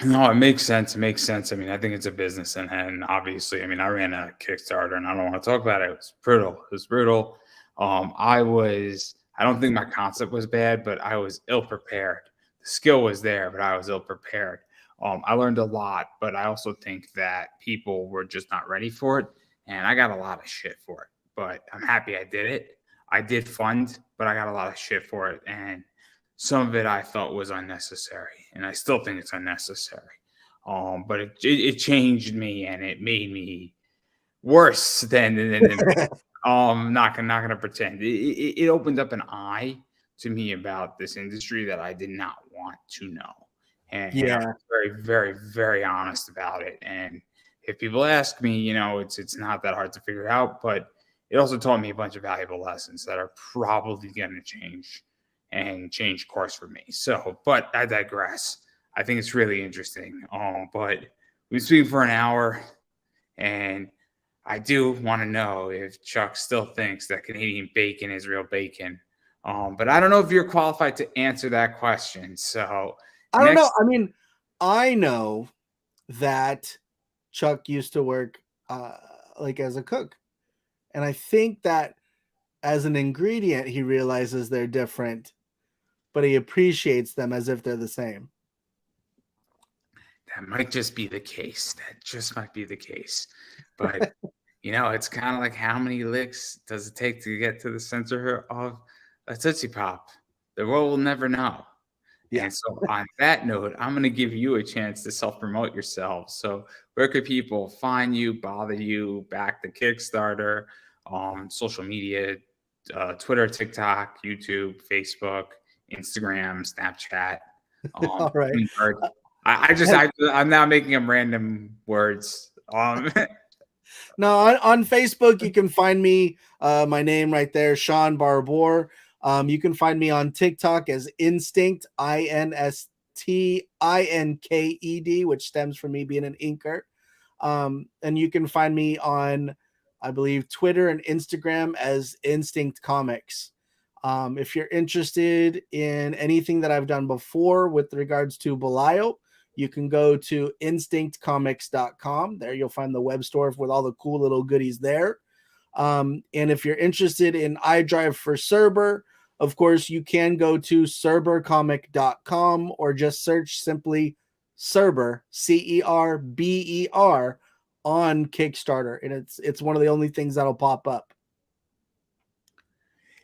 No, it makes sense. It makes sense. I mean, I think it's a business, and obviously, I mean, I ran a Kickstarter, and I don't want to talk about it. It was brutal. It was brutal. I don't think my concept was bad, but I was ill prepared. The skill was there, but I was ill prepared. I learned a lot, but I also think that people were just not ready for it, and I got a lot of shit for it. But I'm happy I did it. I did fund, but I got a lot of shit for it, and some of it I felt was unnecessary, and I still think it's unnecessary. But it changed me, and it made me worse than not gonna pretend. It opened up an eye to me about this industry that I did not want to know, and I'm Yeah. very, very, very honest about it. And if people ask me, it's not that hard to figure out, but it also taught me a bunch of valuable lessons that are probably going to change course for me. So, but I digress. I think it's really interesting. But we speak for an hour, and I do want to know if Chuck still thinks that Canadian bacon is real bacon. But I don't know if you're qualified to answer that question. So I don't know. I mean, I know that Chuck used to work like as a cook. And I think that as an ingredient, he realizes they're different, but he appreciates them as if they're the same. That might just be the case. That just might be the case. But it's kind of like, how many licks does it take to get to the center of a Tootsie Pop? The world will never know. Yeah. And so on that note, I'm going to give you a chance to self-promote yourself. So where could people find you, bother you, back the Kickstarter, social media, Twitter, TikTok, YouTube, Facebook, Instagram, Snapchat, All right. I'm now making them random words. No, on Facebook, you can find me, my name right there, Shaun Barbour. You can find me on TikTok as Instinct, INSTINKED, which stems from me being an inker. And you can find me on, I believe, Twitter and Instagram as Instinct Comics. If you're interested in anything that I've done before with regards to Belial, you can go to instinctcomics.com. There you'll find the web store with all the cool little goodies there. And if you're interested in iDrive for Cerber, of course, you can go to cerbercomic.com or just search simply Cerber, CERBER, on Kickstarter. And it's one of the only things that'll pop up.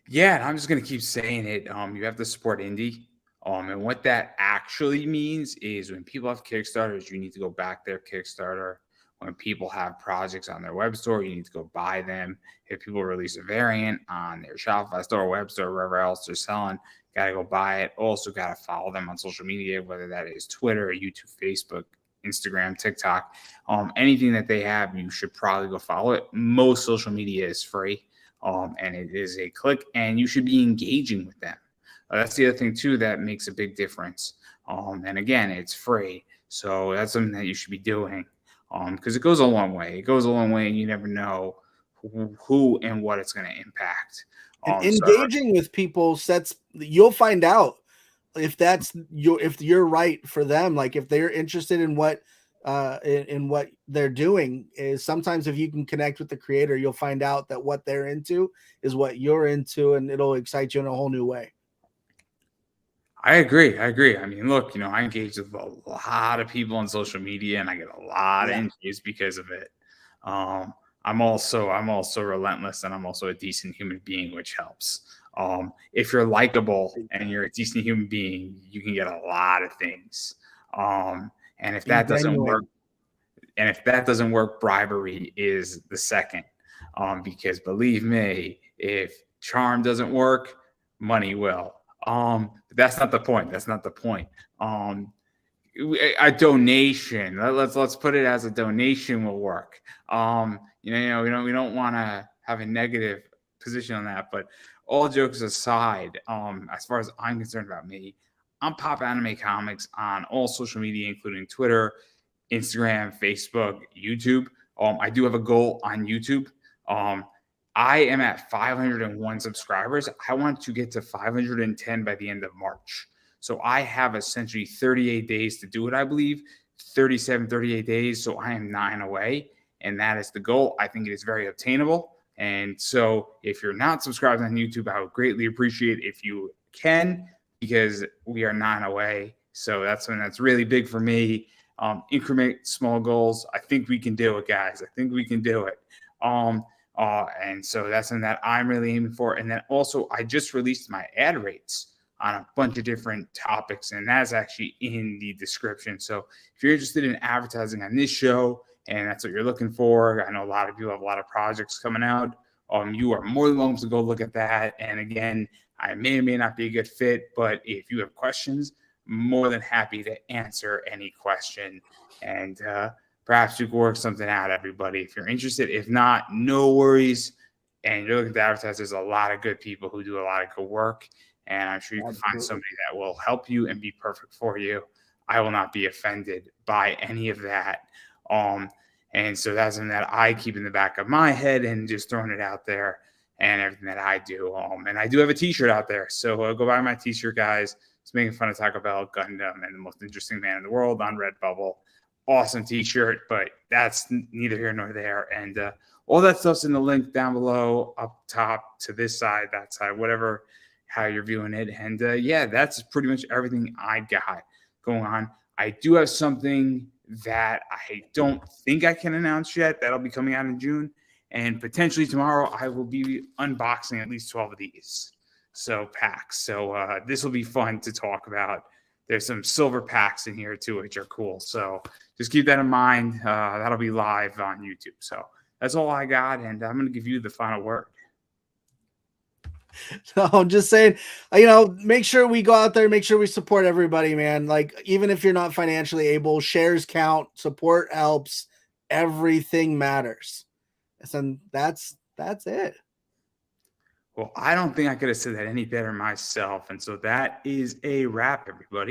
Yeah, and I'm just gonna keep saying it. You have to support indie. And what that actually means is when people have Kickstarters, you need to go back their Kickstarter. When people have projects on their web store, you need to go buy them. If people release a variant on their Shopify store, web store, wherever else they're selling, gotta go buy it. Also, gotta follow them on social media, whether that is Twitter, YouTube, Facebook, Instagram, TikTok. Anything that they have, you should probably go follow it. Most social media is free. And it is a click, and you should be engaging with them. That's the other thing too that makes a big difference. And again, it's free, so that's something that you should be doing because it goes a long way. It goes a long way, and you never know who and what it's going to impact. And engaging with people you'll find out if you're right for them. Like if they're interested in what they're doing, is sometimes if you can connect with the creator, you'll find out that what they're into is what you're into, and it'll excite you in a whole new way. I agree. I mean, look, I engage with a lot of people on social media, and I get a lot of interviews because of it. I'm also relentless, and I'm also a decent human being, which helps. If you're likable and you're a decent human being, you can get a lot of things. And if that doesn't work, bribery is the second. Because believe me, if charm doesn't work, money will. But that's not the point. That's not the point. A donation. Let's put it as a donation will work. We don't want to have a negative position on that, but all jokes aside, as far as I'm concerned about me, I'm Pop Anime Comics on all social media, including Twitter, Instagram, Facebook, YouTube. I do have a goal on YouTube. I am at 501 subscribers. I want to get to 510 by the end of March. So I have essentially 38 days to do it, I believe. 38 days. So I am 9 away. And that is the goal. I think it is very obtainable. And so if you're not subscribed on YouTube, I would greatly appreciate if you can, because we are 9 away. So that's something that's really big for me. Increment small goals. I think we can do it, guys. I think we can do it. And so that's something that I'm really aiming for. And then also, I just released my ad rates on a bunch of different topics, and that's actually in the description. So if you're interested in advertising on this show and that's what you're looking for, I know a lot of you have a lot of projects coming out. You are more than welcome to go look at that. And again, I may or may not be a good fit, but if you have questions, more than happy to answer any question. And perhaps we can work something out, everybody, if you're interested. If not, no worries. And you're looking to advertise, there's a lot of good people who do a lot of good work. And I'm sure you can find somebody that will help you and be perfect for you. I will not be offended by any of that. And so that's something that I keep in the back of my head and just throwing it out there and everything that I do. And I do have a t-shirt out there. So go buy my t-shirt, guys. It's making fun of Taco Bell, Gundam, and the most interesting man in the world on Redbubble. Awesome t-shirt, but that's neither here nor there. And all that stuff's in the link down below, up top, to this side, that side, whatever, how you're viewing it. And yeah, that's pretty much everything I got going on. I do have something that I don't think I can announce yet. That'll be coming out in June. And potentially tomorrow, I will be unboxing at least 12 of these. So packs. So this will be fun to talk about. There's some silver packs in here too, which are cool. So just keep that in mind. That'll be live on YouTube. So that's all I got. And I'm going to give you the final word. So I'm just saying, make sure we go out there, make sure we support everybody, man. Like, even if you're not financially able, shares count, support helps, everything matters. And that's it. Well, I don't think I could have said that any better myself. And so that is a wrap, everybody.